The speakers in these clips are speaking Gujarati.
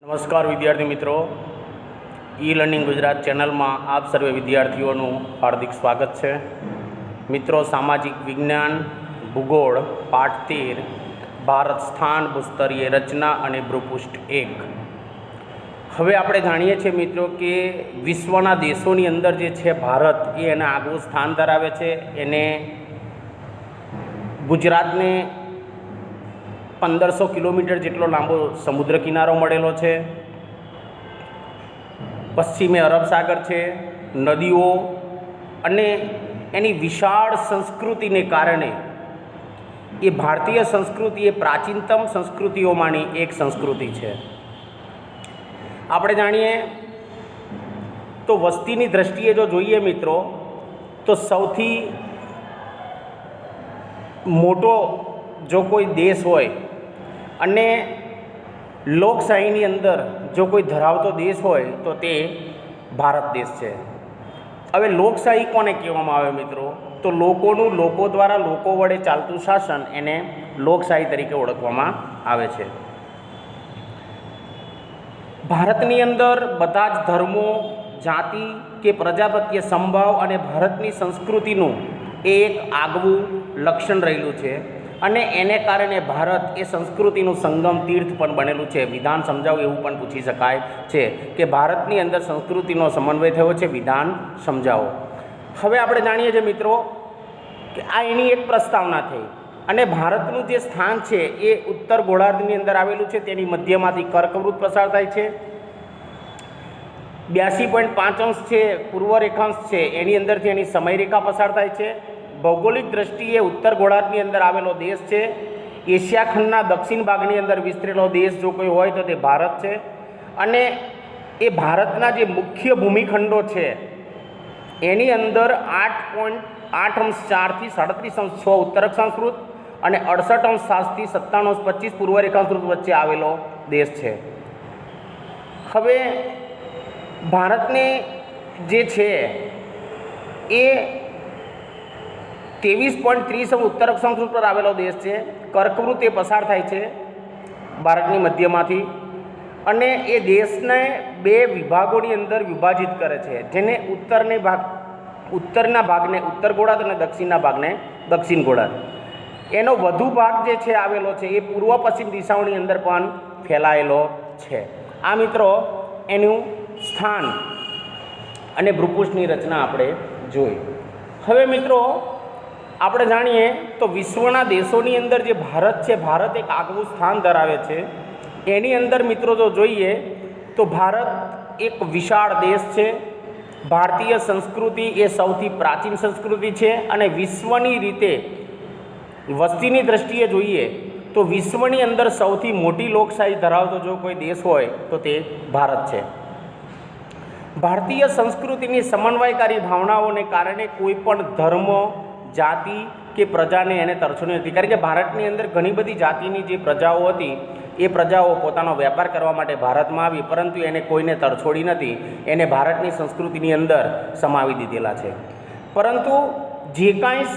નમસ્કાર વિદ્યાર્થી મિત્રો, ઈ લર્નિંગ ગુજરાત ચેનલમાં આપ સર્વે વિદ્યાર્થીઓનું હાર્દિક સ્વાગત છે. મિત્રો, સામાજિક વિજ્ઞાન ભૂગોળ પાઠ 13 ભારત સ્થાન ભૂસ્તરીય રચના અને ભૂપૃષ્ઠ 1. હવે આપણે જાણીએ છીએ મિત્રો કે વિશ્વના દેશોની અંદર જે છે ભારત એ એના આગવું સ્થાન ધરાવે છે. એને ગુજરાતને 1500 કિલોમીટર જેટલો લાંબો સમુદ્ર કિનારો મળેલો છે. પશ્ચિમે અરબ સાગર છે, નદીઓ અને એની વિશાળ સંસ્કૃતિને કારણે એ ભારતીય સંસ્કૃતિ એ પ્રાચીનતમ સંસ્કૃતિઓમાંની એક સંસ્કૃતિ છે. આપણે જાણીએ તો વસ્તીની દૃષ્ટિએ જો જોઈએ મિત્રો, તો સૌથી મોટો જો કોઈ દેશ હોય અને લોકશાહીની અંદર જો કોઈ ધરાવતો દેશ હોય તો તે ભારત દેશ છે. હવે લોકશાહી કોને કહેવામાં આવે મિત્રો? તો લોકોનું લોકો દ્વારા લોકો વડે ચાલતું શાસન એને લોકશાહી તરીકે ઓળખવામાં આવે છે. ભારતની અંદર બધા જ ધર્મો, જાતિ કે પ્રજા પ્રત્યે સંભાવ અને ભારતની સંસ્કૃતિનું એ એક આગવું લક્ષણ રહેલું છે અને એને કારણે ભારત એ સંસ્કૃતિનું સંગમ તીર્થ પણ બનેલું છે. વિધાન સમજાવો એવું પણ પૂછી શકાય છે કે ભારતની અંદર સંસ્કૃતિનો સમન્વય થયો છે. વિધાન સમજાવો. હવે આપણે જાણીએ છીએ મિત્રો કે આ એની એક પ્રસ્તાવના થઈ અને ભારતનું જે સ્થાન છે એ ઉત્તર ગોળાર્ધની અંદર આવેલું છે. તેની મધ્યમાંથી કર્કવૃત્ત પસાર થાય છે. 82.5 અંશ છે પૂર્વ રેખાંશ છે, એની અંદરથી એની સમયરેખા પસાર થાય છે. ભૌગોલિક દ્રષ્ટિએ ઉત્તર ગોળાર્ધની અંદર આવેલો દેશ છે. એશિયા ખંડના દક્ષિણ ભાગની અંદર વિસ્તરેલો દેશ જો કોઈ હોય તો તે ભારત છે. અને એ ભારતના જે મુખ્ય ભૂમિખંડો છે એની અંદર 8.8 અંશ 4 થી 37 અંશ 6 ઉત્તર અક્ષાંશૃત અને 68 અંશ 7 થી 97 અંશ 25 પૂર્વ રેખાંશૃત વચ્ચે આવેલો દેશ છે. હવે ભારતને જે છે એ 23.30 ઉત્તર અક્ષાંશ પર આવેલો દેશ છે. કર્કવૃત્ત એ પસાર થાય છે ભારતની મધ્યમાંથી અને એ દેશને બે વિભાગોની અંદર વિભાજિત કરે છે, જેને ઉત્તરના ભાગને ઉત્તર ગોળાર્ધ અને દક્ષિણના ભાગને દક્ષિણ ગોળાર્ધ. એનો વધુ ભાગ જે છે આવેલો છે એ પૂર્વ પશ્ચિમ દિશાઓની અંદર પણ ફેલાયેલો છે. આ મિત્રો એનું સ્થાન અને ભૂપૃષ્ઠની રચના આપણે જોઈ. હવે મિત્રો આપણે જાણીએ તો વિશ્વના દેશોની અંદર જે ભારત છે, ભારત એક આગવું સ્થાન ધરાવે છે. એની અંદર મિત્રો જો જોઈએ તો ભારત એક વિશાળ દેશ છે. ભારતીય સંસ્કૃતિ એ સૌથી પ્રાચીન સંસ્કૃતિ છે અને વિશ્વની રીતે વસ્તીની દૃષ્ટિએ જોઈએ તો વિશ્વની અંદર સૌથી મોટી લોકશાહી ધરાવતો જો કોઈ દેશ હોય તો તે ભારત છે. ભારતીય સંસ્કૃતિની સમન્વયકારી ભાવનાઓને કારણે કોઈ પણ ધર્મ, જાતિ કે પ્રજાને એને તરછોડી નથી. કારણ કે ભારતની અંદર ઘણી બધી જાતિની જે પ્રજાઓ હતી એ પ્રજાઓ પોતાનો વેપાર કરવા માટે ભારતમાં આવી, પરંતુ એને કોઈને તરછોડી નથી. એને ભારતની સંસ્કૃતિની અંદર સમાવી દીધેલા છે. પરંતુ જે કાંઈ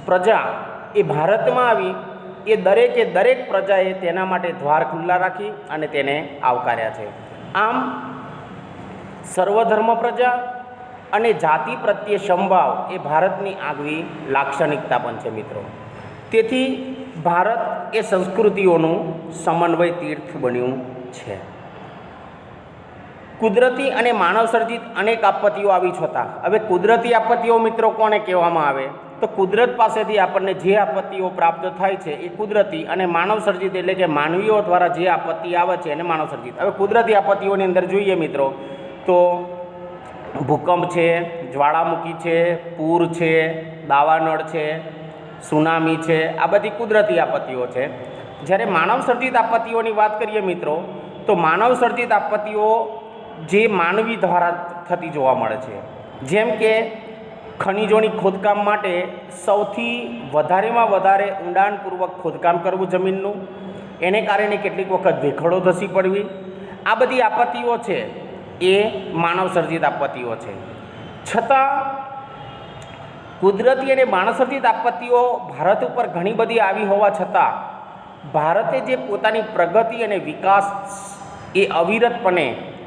પ્રજા એ ભારતમાં આવી એ દરેક પ્રજાએ તેના માટે દ્વાર ખુલ્લા રાખી અને તેને આવકાર્યા છે. આમ સર્વધર્મ પ્રજા અને જાતિ પ્રત્યે સંભાવ એ ભારતની આગવી લાક્ષણિકતા પણ છે મિત્રો. તેથી ભારત એ સંસ્કૃતિઓનું સમન્વય તીર્થ બન્યું છે. કુદરતી અને માનવ સર્જિત અનેક આપત્તિઓ આવી છતાં હવે કુદરતી આપત્તિઓ મિત્રો કોને કહેવામાં આવે? તો કુદરત પાસેથી આપણને જે આપત્તિઓ પ્રાપ્ત થાય છે એ કુદરતી, અને માનવ સર્જિત એટલે કે માનવીઓ દ્વારા જે આપત્તિ આવે છે એને માનવ સર્જિત. હવે કુદરતી આપત્તિઓની અંદર જોઈએ મિત્રો તો ભૂકંપ છે, જ્વાળામુખી છે, પૂર છે, દાવાનળ છે, સુનામી છે, આ બધી કુદરતી આપત્તિઓ છે. જ્યારે માનવ સર્જિત આપત્તિઓની વાત કરીએ મિત્રો તો માનવ સર્જિત આપત્તિઓ જે માનવી દ્વારા થતી જોવા મળે છે. જેમ કે ખનિજોની ખોદકામ માટે સૌથી વધારેમાં વધારે ઊંડાણપૂર્વક ખોદકામ કરવું જમીનનું, એને કારણે કેટલીક વખત ભેખડો ધસી પડવી, આ બધી આપત્તિઓ છે એ માનવ સર્જિત આપત્તિઓ છે. છતાં કુદરતી અને માનવ સર્જિત આપત્તિઓ ભારત ઉપર ઘણી બધી આવી હોવા છતાં ભારતે જે પોતાની પ્રગતિ અને વિકાસ એ અવિરતપણે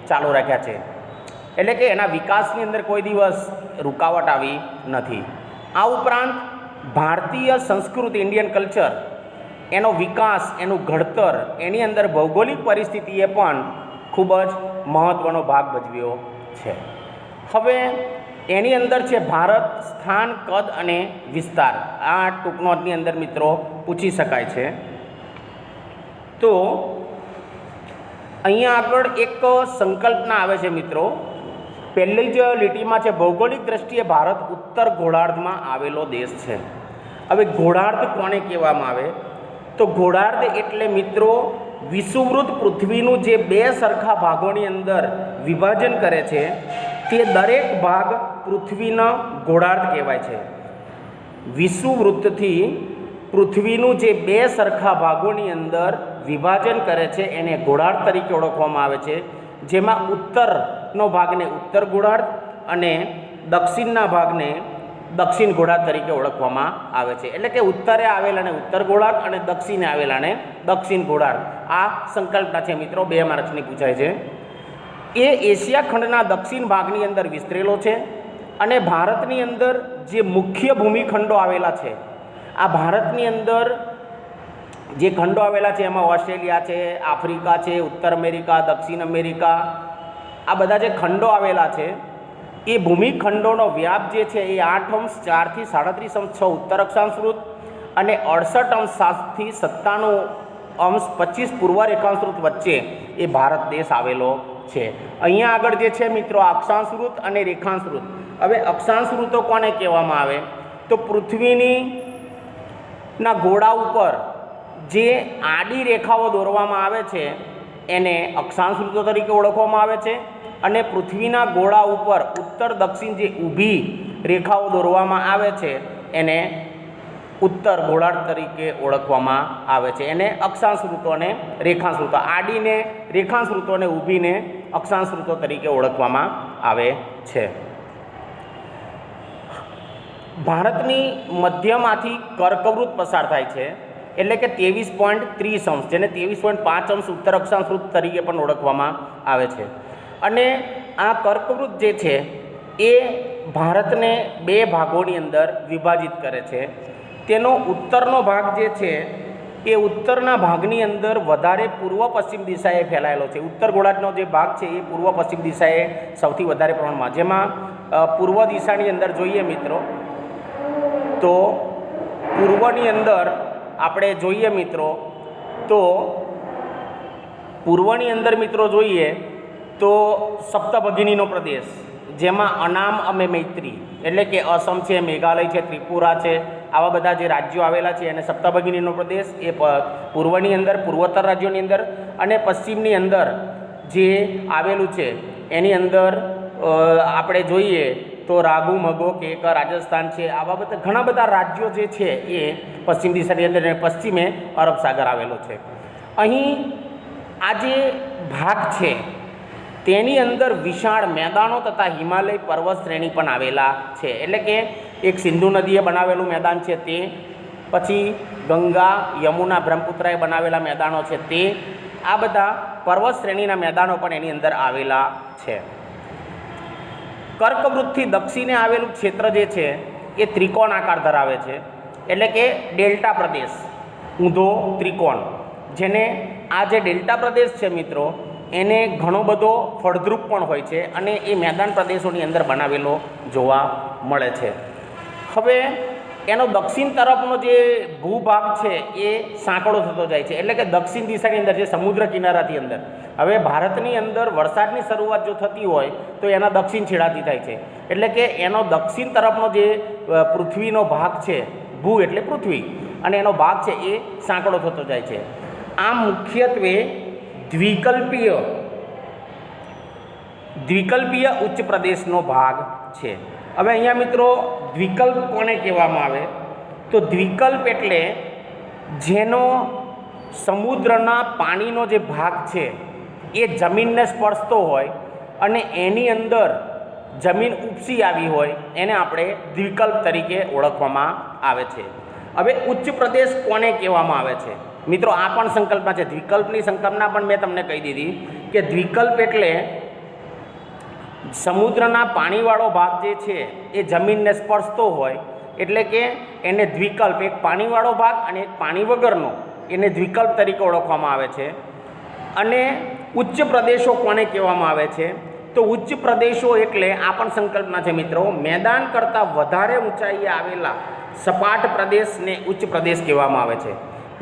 ચાલુ રાખ્યા છે, એટલે કે એના વિકાસની અંદર કોઈ દિવસ રૂકાવટ આવી નથી. આ ઉપરાંત ભારતીય સંસ્કૃતિ, ઇન્ડિયન કલ્ચર, એનો વિકાસ, એનું ઘડતર, એની અંદર ભૌગોલિક પરિસ્થિતિએ પણ ખૂબ જ મહત્ત્વનો ભાગ ભજવ્યો છે. હવે એની અંદર છે ભારત, સ્થાન, કદ અને વિસ્તાર. આ ટૂંકનોટની અંદર મિત્રો પૂછી શકાય છે. તો અહીંયા આગળ એક સંકલ્પના આવે છે મિત્રો, પહેલી જ લીટીમાં છે ભૌગોલિક દ્રષ્ટિએ ભારત ઉત્તર ગોળાર્ધમાં આવેલો દેશ છે. હવે ગોળાર્ધ કોને કહેવામાં આવે? તો ગોળાર્ધ એટલે મિત્રો વિષુવવૃત્ત પૃથ્વીનું જે બે સરખા ભાગોની અંદર વિભાજન કરે છે તે દરેક ભાગ પૃથ્વીનો ગોળાર્ધ કહેવાય છે. વિષુવવૃત્તથી પૃથ્વીનું જે બે સરખા ભાગોની અંદર વિભાજન કરે છે એને ગોળાર્ધ તરીકે ઓળખવામાં આવે છે, જેમાં ઉત્તરનો ભાગને ઉત્તર ગોળાર્ધ અને દક્ષિણના ભાગને દક્ષિણ ગોળાર્ધ તરીકે ઓળખવામાં આવે છે. એટલે કે ઉત્તરે આવેલાને ઉત્તર ગોળાર્ધ અને દક્ષિણે આવેલાને દક્ષિણ ગોળાર્ધ. આ સંકલ્પના છે મિત્રો, 2 માર્ક્સની પૂછાય છે. એ એશિયા ખંડના દક્ષિણ ભાગની અંદર વિસ્તરેલો છે અને ભારતની અંદર જે મુખ્ય ભૂમિખંડો આવેલા છે, આ ભારતની અંદર જે ખંડો આવેલા છે એમાં ઓસ્ટ્રેલિયા છે, આફ્રિકા છે, ઉત્તર અમેરિકા, દક્ષિણ અમેરિકા, આ બધા જે ખંડો આવેલા છે એ ભૂમિખંડોનો વ્યાપ જે છે એ 8 અંશ 4 થી 37 અંશ 6 ઉત્તર અક્ષાંશ વૃત્ત અને 68 અંશ 7 થી 97 અંશ 25 પૂર્વ રેખાંશ વૃત્ત વચ્ચે એ ભારત દેશ આવેલો છે. અહીંયા આગળ જે છે મિત્રો અક્ષાંશ વૃત્ત અને રેખાંશ વૃત્ત. હવે અક્ષાંશ વૃત્તો કોને કહેવામાં આવે? તો પૃથ્વીની ના ગોળા ઉપર જે આડી રેખાઓ દોરવામાં આવે છે એને અક્ષાંશ વૃત્તો તરીકે ઓળખવામાં આવે છે, અને પૃથ્વીના ગોળા ઉપર ઉત્તર દક્ષિણ જે ઊભી રેખાઓ દોરવામાં આવે છે એને ઉત્તર ગોળાર્ધ તરીકે ઓળખવામાં આવે છે. એને અક્ષાંશ વૃત્તો અને રેખાંશ વૃત્તો, આડીને રેખાંશ વૃત્તો અને ઊભીને અક્ષાંશ વૃત્તો તરીકે ઓળખવામાં આવે છે. ભારતની મધ્યમાંથી કર્કવૃત્ત પસાર થાય છે, એટલે કે 23.30 અંશ, જેને 23.5 અંશ ઉત્તર અક્ષાંશ વૃત્ત તરીકે પણ ઓળખવામાં આવે છે. અને આ કર્કવૃત્ત જે છે એ ભારતને 2 ભાગોની અંદર વિભાજિત કરે છે. તેનો ઉત્તરનો ભાગ જે છે એ ઉત્તરના ભાગની અંદર વધારે પૂર્વ પશ્ચિમ દિશાએ ફેલાયેલો છે. ઉત્તર ગોળાર્ધનો જે ભાગ છે એ પૂર્વ પશ્ચિમ દિશાએ સૌથી વધારે પ્રમાણમાં, જેમાં પૂર્વ દિશાની અંદર જોઈએ મિત્રો તો પૂર્વની અંદર આપણે જોઈએ મિત્રો તો પૂર્વની અંદર મિત્રો જોઈએ તો સપ્તભગિનીનો પ્રદેશ, જેમાં અનામ અને મૈત્રી એટલે કે અસમ છે, મેઘાલય છે, ત્રિપુરા છે, આવા બધા જે રાજ્યો આવેલા છે એને સપ્તભગિનીનો પ્રદેશ એ પૂર્વની અંદર, પૂર્વોત્તર રાજ્યોની અંદર, અને પશ્ચિમની અંદર જે આવેલું છે એની અંદર આપણે જોઈએ તો રાગુ, મગો, કેક, રાજસ્થાન છે, આવા બધા ઘણા બધા રાજ્યો જે છે એ પશ્ચિમ દિશાની અંદર, અને પશ્ચિમે અરબ સાગર આવેલો છે. અહીં આ જે ભાગ છે તેની અંદર વિશાળ મેદાનો તથા હિમાલય પર્વત શ્રેણી પણ આવેલા છે. એટલે કે એક સિંધુ નદીએ બનાવેલું મેદાન છે તે, પછી ગંગા, યમુના, બ્રહ્મપુત્રાએ બનાવેલા મેદાનો છે તે, આ બધા પર્વત શ્રેણીના મેદાનો પણ એની અંદર આવેલા છે. કર્કવૃત્તથી દક્ષિણે આવેલું ક્ષેત્ર જે છે એ ત્રિકોણ આકાર ધરાવે છે, એટલે કે ડેલ્ટા પ્રદેશ, ઊંધો ત્રિકોણ, જેને આ જે ડેલ્ટા પ્રદેશ છે મિત્રો એને ઘણો બધો ફળદ્રુપ પણ હોય છે અને એ મેદાન પ્રદેશોની અંદર બનાવેલો જોવા મળે છે. હવે એનો દક્ષિણ તરફનો જે ભૂભાગ છે એ સાંકડો થતો જાય છે, એટલે કે દક્ષિણ દિશાની અંદર જે સમુદ્ર કિનારાથી અંદર, હવે ભારતની અંદર વરસાદની શરૂઆત જો થતી હોય તો એના દક્ષિણ છેડાથી થાય છે, એટલે કે એનો દક્ષિણ તરફનો જે પૃથ્વીનો ભાગ છે, ભૂ એટલે પૃથ્વી, અને એનો ભાગ છે એ સાંકડો થતો જાય છે. આમ મુખ્યત્વે દ્વિકલ્પીય ઉચ્ચ પ્રદેશનો ભાગ છે. હવે અહીંયા મિત્રો દ્વિકલ્પ કોને કહેવામાં આવે? તો દ્વિકલ્પ એટલે જેનો સમુદ્રના પાણીનો જે ભાગ છે એ જમીનને સ્પર્શતો હોય અને એની અંદર જમીન ઉપસી આવી હોય એને આપણે દ્વિકલ્પ તરીકે ઓળખવામાં આવે છે. હવે ઉચ્ચ પ્રદેશ કોને કહેવામાં આવે છે? મિત્રો આ પણ સંકલ્પના છે, દ્વિકલ્પની સંકલ્પના પણ મેં તમને કહી દીધી કે દ્વિકલ્પ એટલે સમુદ્રના પાણીવાળો ભાગ જે છે એ જમીનને સ્પર્શતો હોય એટલે કે એને દ્વિકલ્પ, એક પાણીવાળો ભાગ અને એક પાણી વગરનો, એને દ્વિકલ્પ તરીકે ઓળખવામાં આવે છે. અને ઉચ્ચ પ્રદેશો કોને કહેવામાં આવે છે? તો ઉચ્ચ પ્રદેશો એટલે આ પણ સંકલ્પના છે મિત્રો, મેદાન કરતાં વધારે ઊંચાઈએ આવેલા સપાટ પ્રદેશને ઉચ્ચ પ્રદેશ કહેવામાં આવે છે.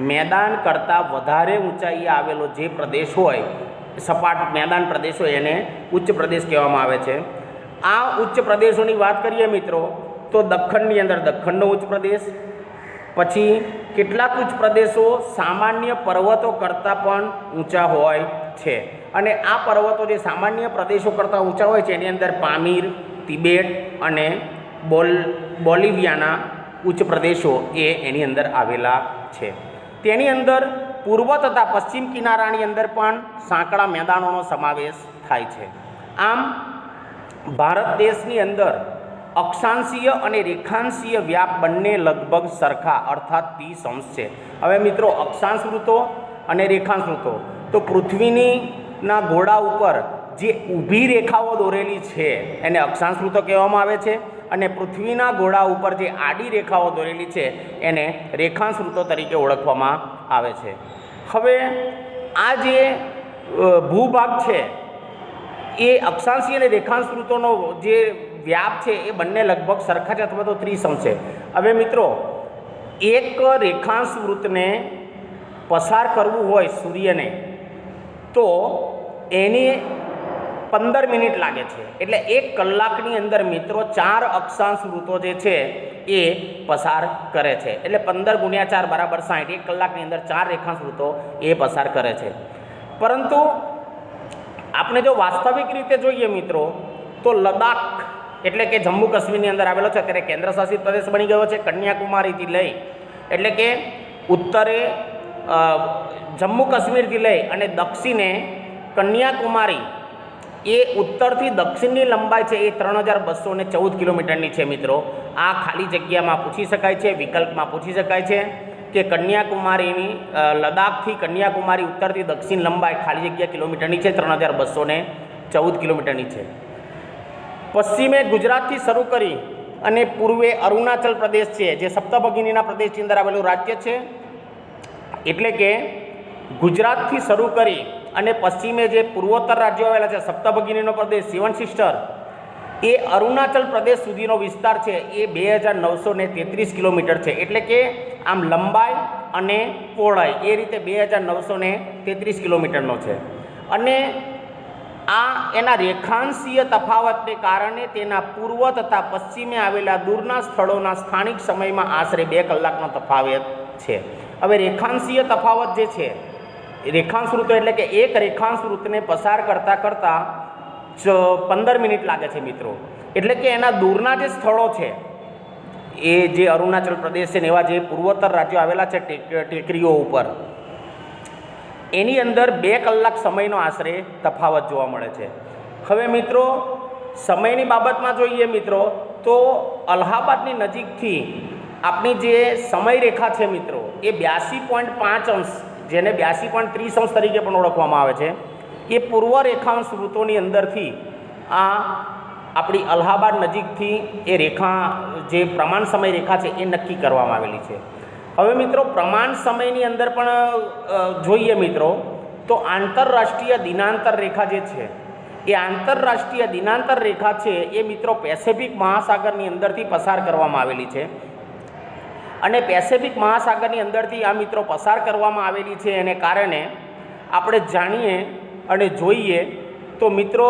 મેદાન કરતાં વધારે ઊંચાઈએ આવેલો જે પ્રદેશ હોય, સપાટ મેદાન પ્રદેશ હોય, એને ઉચ્ચ પ્રદેશ કહેવામાં આવે છે. આ ઉચ્ચ પ્રદેશોની વાત કરીએ મિત્રો તો દખ્ખણની અંદર દખ્ખણનો ઉચ્ચ પ્રદેશ, પછી કેટલાક ઉચ્ચ પ્રદેશો સામાન્ય પર્વતો કરતાં પણ ઊંચા હોય છે. અને આ પર્વતો જે સામાન્ય પ્રદેશો કરતાં ઊંચા હોય છે એની અંદર પામીર, તિબેટ અને બોલિવિયાના ઉચ્ચ પ્રદેશો એ એની અંદર આવેલા છે. તેની અંદર પૂર્વ તથા પશ્ચિમ કિનારાની અંદર પણ સાંકડા મેદાનોનો સમાવેશ થાય છે. આમ ભારત દેશની અંદર અક્ષાંશીય અને રેખાંશીય વ્યાપ બંને લગભગ સરખા અર્થાત 30 અંશ છે. હવે મિત્રો અક્ષાંશ વૃત્તો અને રેખાંશ વૃત્તો, તો પૃથ્વીના ગોળા ઉપર જે ઊભી રેખાઓ દોરેલી છે એને અક્ષાંશ વૃત્તો કહેવામાં આવે છે, અને પૃથ્વીના ગોળા ઉપર જે આડી રેખાઓ દોરેલી છે એને રેખાંશ વૃત્તો તરીકે ઓળખવામાં આવે છે. હવે આ જે ભૂભાગ છે એ અક્ષાંશી અને રેખાંશ વૃત્તોનો જે વ્યાપ છે એ બંને લગભગ સરખા છે અથવા તો 30 અંશ છે. હવે મિત્રો એક રેખાંશ વૃત્તને પસાર કરવું હોય સૂર્યને તો એને 15 મિનિટ લાગે છે. એટલે 1 કલાકની અંદર મિત્રો 4 અક્ષાંશ વૃત્તો જે છે એ પસાર કરે છે. એટલે 15 × 4 = 60. 1 કલાકની અંદર 4 રેખાંશ વૃત્તો એ પસાર કરે છે. પરંતુ આપણે જો વાસ્તવિક રીતે જોઈએ મિત્રો તો લદ્દાખ એટલે કે જમ્મુ કાશ્મીરની અંદર આવેલો છે, અત્યારે કેન્દ્ર શાસિત પ્રદેશ બની ગયો છે. કન્યાકુમારીથી લઈ એટલે કે ઉત્તરે જમ્મુ કાશ્મીરથી લઈ અને દક્ષિણે કન્યાકુમારી, એ ઉત્તરથી દક્ષિણની લંબાઈ છે એ 3214 કિલોમીટરની છે મિત્રો. આ ખાલી જગ્યામાં પૂછી શકાય છે, વિકલ્પમાં પૂછી શકાય છે કે કન્યાકુમારીની લદ્દાખથી કન્યાકુમારી ઉત્તરથી દક્ષિણ લંબાઈ ખાલી જગ્યા કિલોમીટરની છે, 3214 કિલોમીટરની છે. પશ્ચિમે ગુજરાતથી શરૂ કરી અને પૂર્વે અરુણાચલ પ્રદેશ છે જે સપ્તભગિનીના પ્રદેશની અંદર આવેલું રાજ્ય છે. એટલે કે ગુજરાતથી શરૂ કરી અને પશ્ચિમે જે પૂર્વોત્તર રાજ્યો આવેલા છે, સપ્તભગિનીનો પ્રદેશ, 7 સિસ્ટર, એ અરુણાચલ પ્રદેશ સુધીનો વિસ્તાર છે એ 2933 કિલોમીટર છે. એટલે કે આમ લંબાઈ અને પહોળાઈ એ રીતે 2933 કિલોમીટરનો છે. અને આ એના રેખાંશીય તફાવતને કારણે તેના પૂર્વ તથા પશ્ચિમે આવેલા દૂરના સ્થળોના સ્થાનિક સમયમાં આશરે 2 કલાકનો તફાવત છે. હવે રેખાંશીય તફાવત જે છે, રેખાંશ વૃત્તો એટલે કે એક રેખાંશ વૃત્તને પસાર કરતાં 15 મિનિટ લાગે છે મિત્રો. એટલે કે એના દૂરના જે સ્થળો છે એ જે અરુણાચલ પ્રદેશ છે ને એવા જે પૂર્વોત્તર રાજ્યો આવેલા છે ટેકરીઓ ઉપર, એની અંદર 2 કલાક સમયનો આશરે તફાવત જોવા મળે છે. હવે મિત્રો સમયની બાબતમાં જોઈએ મિત્રો તો અલ્હાબાદની નજીકથી આપણી જે સમયરેખા છે મિત્રો એ 82.5 અંશ, જેને 82.30 અંશ તરીકે પણ ઓળખવામાં આવે છે, એ પૂર્વ રેખાંશ વૃત્તોની અંદરથી આ આપણી અલ્હાબાદ નજીકથી એ રેખા જે પ્રમાણ સમય રેખા છે એ નક્કી કરવામાં આવેલી છે. હવે મિત્રો પ્રમાણ સમયની અંદર પણ જોઈએ મિત્રો તો આંતરરાષ્ટ્રીય દિનાંતર રેખા જે છે એ આંતરરાષ્ટ્રીય દિનાંતર રેખા છે એ મિત્રો પેસેફિક મહાસાગરની અંદરથી પસાર કરવામાં આવેલી છે. અને પેસેફિક મહાસાગરની અંદરથી આ મિત્રો પસાર કરવામાં આવેલી છે એને કારણે આપણે જાણીએ અને જોઈએ તો મિત્રો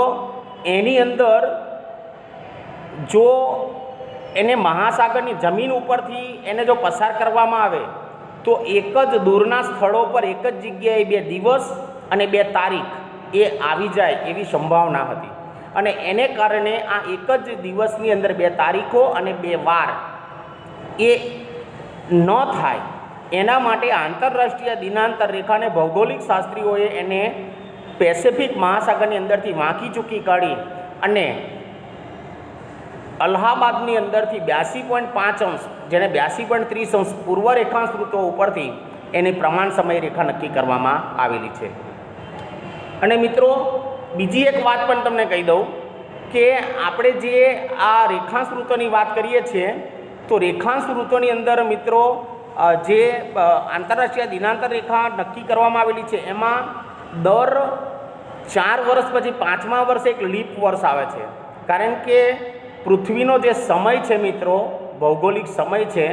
એની અંદર જો એને મહાસાગરની જમીન ઉપરથી એને જો પસાર કરવામાં આવે તો એક જ દૂરના સ્થળો પર એક જ જગ્યાએ 2 દિવસ અને 2 તારીખ એ આવી જાય એવી સંભાવના હતી. અને એને કારણે આ એક જ દિવસની અંદર 2 તારીખો અને 2 વાર એ ન થાય એના માટે આંતરરાષ્ટ્રીય દિનાંતર રેખાને ભૌગોલિક શાસ્ત્રીઓએ એને પેસેફિક મહાસાગરની અંદરથી વાંકી ચૂકી કાઢી અને અલ્હાબાદની અંદરથી 82.5 અંશ, જેને 82.30 અંશ પૂર્વ રેખાંશ વૃત્તો ઉપરથી એની પ્રમાણ સમય રેખા નક્કી કરવામાં આવેલી છે. અને મિત્રો બીજી એક વાત પણ તમને કહી દઉં કે આપણે જે આ રેખાંશ વૃત્તોની વાત કરીએ છીએ તો રેખાંશ વૃત્તોની અંદર મિત્રો જે આંતરરાષ્ટ્રીય દિનાંતર રેખા નક્કી કરવામાં આવેલી છે એમાં દર 4 વર્ષ પછી 5મા વર્ષે એક લીપ વર્ષ આવે છે, કારણ કે પૃથ્વીનો જે સમય છે મિત્રો, ભૌગોલિક સમય છે,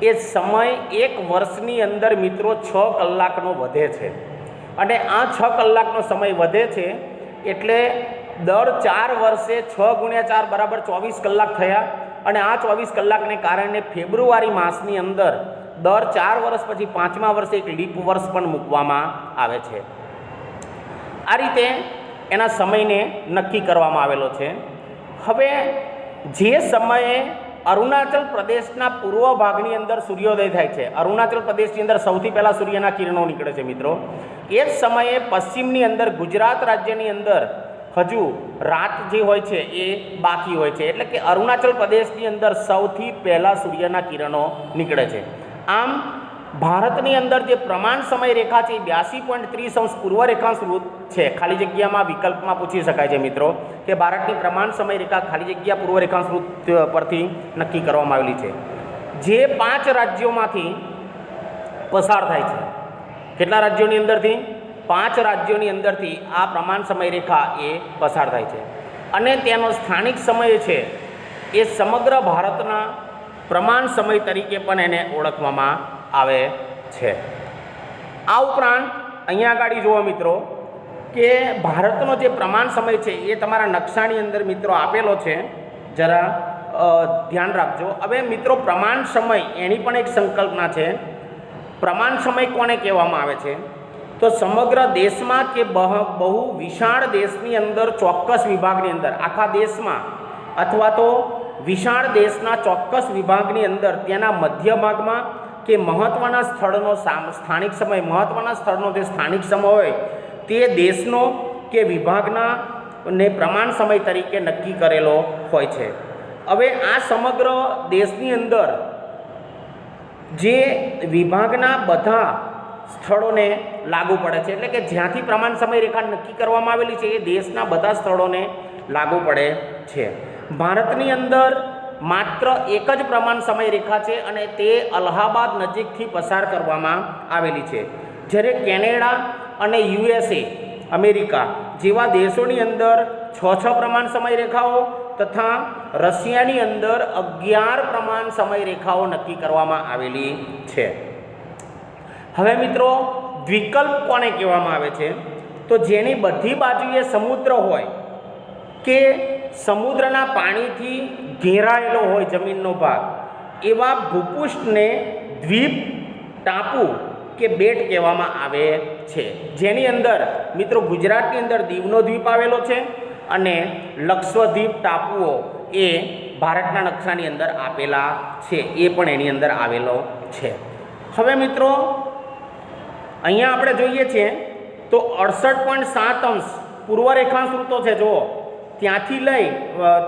એ સમય એક વર્ષની અંદર મિત્રો 6 કલાકનો વધે છે અને આ 6 કલાકનો સમય વધે છે એટલે દર 4 વર્ષે 6 × 4 બરાબર 24 કલાક થયા અને આ 24 કલાકને કારણે ફેબ્રુઆરી માસની અંદર દર 4 વર્ષ પછી 5મા વર્ષે એક લીપ વર્ષ પણ મૂકવામાં આવે છે. આ રીતે એના સમયને નક્કી કરવામાં આવેલો છે. હવે જે સમયે અરુણાચલ પ્રદેશના પૂર્વ ભાગની અંદર સૂર્યોદય થાય છે, અરુણાચલ પ્રદેશની અંદર સૌથી પહેલાં સૂર્યના કિરણો નીકળે છે મિત્રો, એ જ સમયે પશ્ચિમની અંદર ગુજરાત રાજ્યની અંદર હજુ રાત જે હોય છે એ બાકી હોય છે, એટલે કે અરુણાચલ પ્રદેશની અંદર સૌથી પહેલાં સૂર્યના કિરણો નીકળે છે. આમ ભારતની અંદર જે પ્રમાણ સમય રેખા છે એ 82.30° પૂર્વ રેખાંશ વૃત્ત છે. ખાલી જગ્યામાં વિકલ્પમાં પૂછી શકાય છે મિત્રો કે ભારતની પ્રમાણ સમય રેખા ખાલી જગ્યા પૂર્વ રેખાંશ વૃત્ત પરથી નક્કી કરવામાં આવેલી છે, જે 5 રાજ્યોમાંથી પસાર થાય છે. કેટલા રાજ્યોની અંદરથી? 5 રાજ્યોની અંદરથી આ પ્રમાણ સમય રેખા એ પસાર થાય છે અને તેનો સ્થાનિક સમય છે એ સમગ્ર ભારતના પ્રમાણ સમય તરીકે પણ એને ઓળખવામાં આવે છે. આ ઉપરાંત અહીંયા આગળ જુઓ મિત્રો કે ભારતનો જે પ્રમાણ સમય છે એ તમારા નકશાની અંદર મિત્રો આપેલો છે, જરા ધ્યાન રાખજો. હવે મિત્રો પ્રમાણ સમય એની પણ એક સંકલ્પના છે. પ્રમાણ સમય કોને કહેવામાં આવે છે? તો સમગ્ર દેશમાં કે બહુ વિશાળ દેશની અંદર ચોક્કસ વિભાગની અંદર, આખા દેશમાં અથવા તો વિશાળ દેશના ચોક્કસ વિભાગની અંદર તેના મધ્ય ભાગમાં કે મહત્ત્વના સ્થળનો સ્થાનિક સમય, મહત્ત્વના સ્થળનો જે સ્થાનિક સમય હોય તે દેશનો કે વિભાગના ને પ્રમાણ સમય તરીકે નક્કી કરેલો હોય છે. હવે આ સમગ્ર દેશની અંદર જે વિભાગના બધા સ્થળોને લાગુ પડે છે, એટલે કે જ્યાંથી પ્રમાણ સમય રેખા નક્કી કરવામાં આવેલી છે એ દેશના બધા સ્થળોને લાગુ પડે છે. ભારતની અંદર માત્ર એક જ પ્રમાણ સમય રેખા છે અને તે અલ્હાબાદ નજીકથી પસાર કરવામાં આવેલી છે, જ્યારે કેનેડા અને USA અમેરિકા જેવા દેશોની અંદર 6 પ્રમાણ સમય રેખાઓ તથા રશિયાની અંદર 11 પ્રમાણ સમય રેખાઓ નક્કી કરવામાં આવેલી છે. હવે મિત્રો દ્વિકલ્પ કોને કહેવામાં આવે છે? તો જેની બધી બાજુએ સમુદ્ર હોય કે સમુદ્રના પાણીથી ઘેરાયેલો હોય જમીનનો ભાગ, એવા ભૂપૃષ્ઠને દ્વીપ, ટાપુ કે બેટ કહેવામાં આવે છે, જેની અંદર મિત્રો ગુજરાતની અંદર દીવનો દ્વીપ આવેલો છે અને લક્ષદ્વીપ ટાપુઓ એ ભારતના નકશાની અંદર આપેલા છે, એ પણ એની અંદર આવેલો છે. હવે મિત્રો અહીંયા આપણે જોઈએ છીએ તો 68.7° પૂર્વ રેખાંશ વૃત્તો છે, જુઓ ત્યાંથી લઈ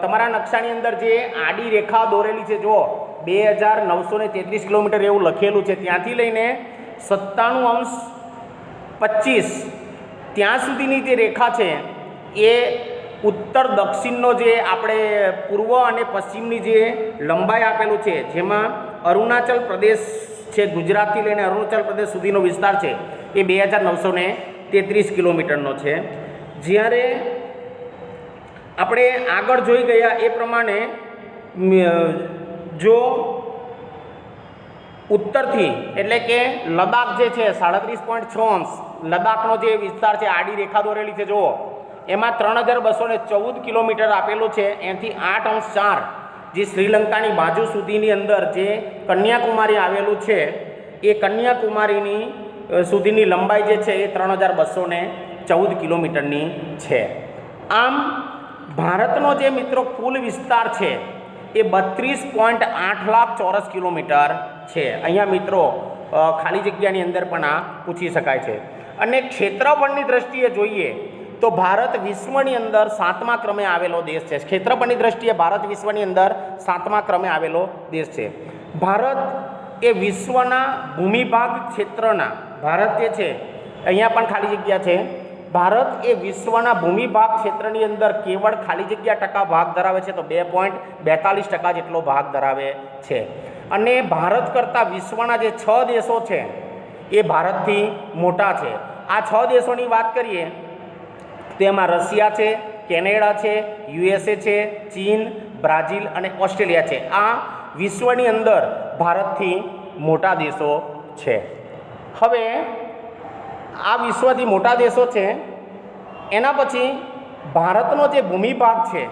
તમારા નકશાની અંદર જે આડી રેખા દોરેલી છે, જુઓ 2933 કિલોમીટર એવું લખેલું છે, ત્યાંથી લઈને 97.25 ત્યાં સુધીની જે રેખા છે એ ઉત્તર દક્ષિણનો જે આપણે પૂર્વ અને પશ્ચિમની જે લંબાઈ આપેલું છે, જેમાં અરુણાચલ પ્રદેશ છે, ગુજરાતથી લઈને અરુણાચલ પ્રદેશ સુધીનો વિસ્તાર છે એ 2933 કિલોમીટરનો છે. જ્યારે આપણે આગળ જોઈ ગયા એ પ્રમાણે જો ઉત્તરથી એટલે કે લદ્દાખ જે છે 37.6°, લદ્દાખનો જે વિસ્તાર છે આડી રેખા દોરેલી છે, જુઓ એમાં 3214 કિલોમીટર આપેલું છે, એનાથી 8°4 જે શ્રીલંકાની બાજુ સુધીની અંદર જે કન્યાકુમારી આવેલું છે એ કન્યાકુમારીની સુધીની લંબાઈ જે છે એ 3214 કિલોમીટરની છે. આમ ભારતનો જે મિત્રો કુલ વિસ્તાર છે એ 32.8 લાખ ચોરસ કિલોમીટર છે. અહીંયા મિત્રો ખાલી જગ્યાની અંદર પણ આ પૂછી શકાય છે. અને ક્ષેત્રફળની દ્રષ્ટિએ જોઈએ તો ભારત વિશ્વની અંદર 7મા ક્રમે આવેલો દેશ છે. ક્ષેત્રફળની દ્રષ્ટિએ ભારત વિશ્વની અંદર 7મા ક્રમે આવેલો દેશ છે. ભારત એ વિશ્વના ભૂમિભાગ ક્ષેત્રના, ભારત જે છે અહીંયા પણ ખાલી જગ્યા છે, ભારત એ વિશ્વના ભૂમિભાગ ક્ષેત્રની અંદર કેવળ ખાલી જગ્યા ટકા ભાગ ધરાવે છે, તો 2.42% જેટલો ભાગ ધરાવે છે. અને ભારત કરતાં વિશ્વના જે 6 દેશો છે એ ભારતથી મોટા છે. આ 6 દેશોની વાત કરીએ તો એમાં રશિયા છે, કેનેડા છે, USA છે, ચીન, બ્રાઝિલ અને ઓસ્ટ્રેલિયા છે. આ વિશ્વની અંદર ભારતથી મોટા દેશો છે. હવે આ વિશ્વથી મોટા દેશો છે, એના પછી ભારતનો જે ભૂમિભાગ છે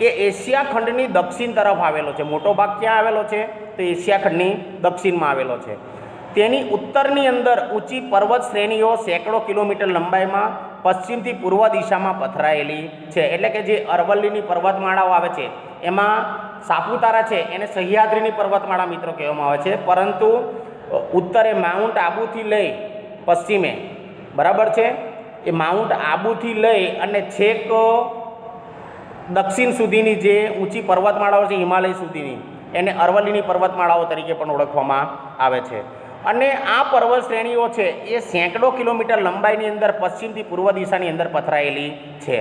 એ એશિયા ખંડની દક્ષિણ તરફ આવેલો છે. મોટો ભાગ ક્યાં આવેલો છે? તો એશિયા ખંડની દક્ષિણમાં આવેલો છે. તેની ઉત્તરની અંદર ઊંચી પર્વત શ્રેણીઓ સેંકડો કિલોમીટર લંબાઈમાં પશ્ચિમથી પૂર્વ દિશામાં પથરાયેલી છે. એટલે કે જે અરવલ્લીની પર્વતમાળાઓ આવે છે એમાં સાપુતારા છે એને સહ્યાદ્રીની પર્વતમાળા મિત્રો કહેવામાં આવે છે, પરંતુ ઉત્તરે માઉન્ટ આબુથી લઈ પશ્ચિમે, બરાબર છે, એ માઉન્ટ આબુથી લઈ અને છેક દક્ષિણ સુધીની જે ઊંચી પર્વતમાળાઓ છે હિમાલય સુધીની, એને અરવલ્લીની પર્વતમાળાઓ તરીકે પણ ઓળખવામાં આવે છે. અને આ પર્વત શ્રેણીઓ છે એ સેંકડો કિલોમીટર લંબાઈની અંદર પશ્ચિમથી પૂર્વ દિશાની અંદર પથરાયેલી છે.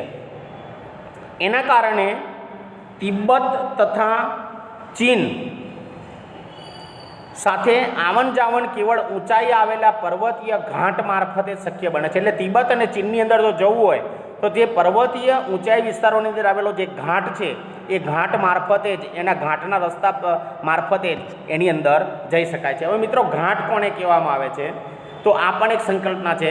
એના કારણે તિબ્બત તથા ચીન સાથે આવન જાવન કેવળ ઊંચાઈ આવેલા પર્વતીય ઘાટ મારફતે શક્ય બને છે. એટલે તિબ્બત અને ચીનની અંદર જો જવું હોય તો જે પર્વતીય ઊંચાઈ વિસ્તારોની અંદર આવેલો જે ઘાટ છે એ ઘાટ મારફતે જ, એના ઘાટના રસ્તા મારફતે જ એની અંદર જઈ શકાય છે. હવે મિત્રો ઘાટ કોને કહેવામાં આવે છે? તો આ પણ એક સંકલ્પના છે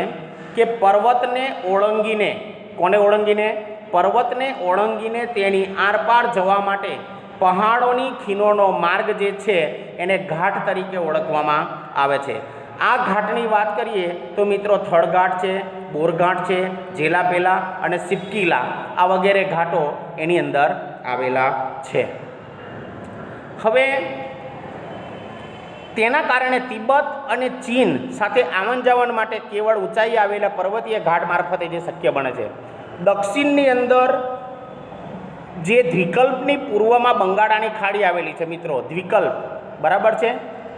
કે પર્વતને ઓળંગીને, કોને ઓળંગીને? પર્વતને ઓળંગીને તેની આરપાર જવા માટે પહાડોની ખીણોનો માર્ગ જે છે એને ઘાટ તરીકે ઓળખવામાં આવે છે. આ ઘાટની વાત કરીએ તો મિત્રો થળઘાટ છે, બોરઘાટ છે, જેલાપેલા અને સિપકીલા આ વગેરે ઘાટો એની અંદર આવેલા છે. હવે તેના કારણે તિબ્બત અને ચીન સાથે આવન જાવન માટે કેવળ ઊંચાઈ આવેલા પર્વતીય ઘાટ મારફતે જે શક્ય બને છે. દક્ષિણની અંદર જે દ્વિકલ્પની પૂર્વમાં બંગાળાની ખાડી આવેલી છે મિત્રો, દ્વિકલ્પ, બરાબર છે.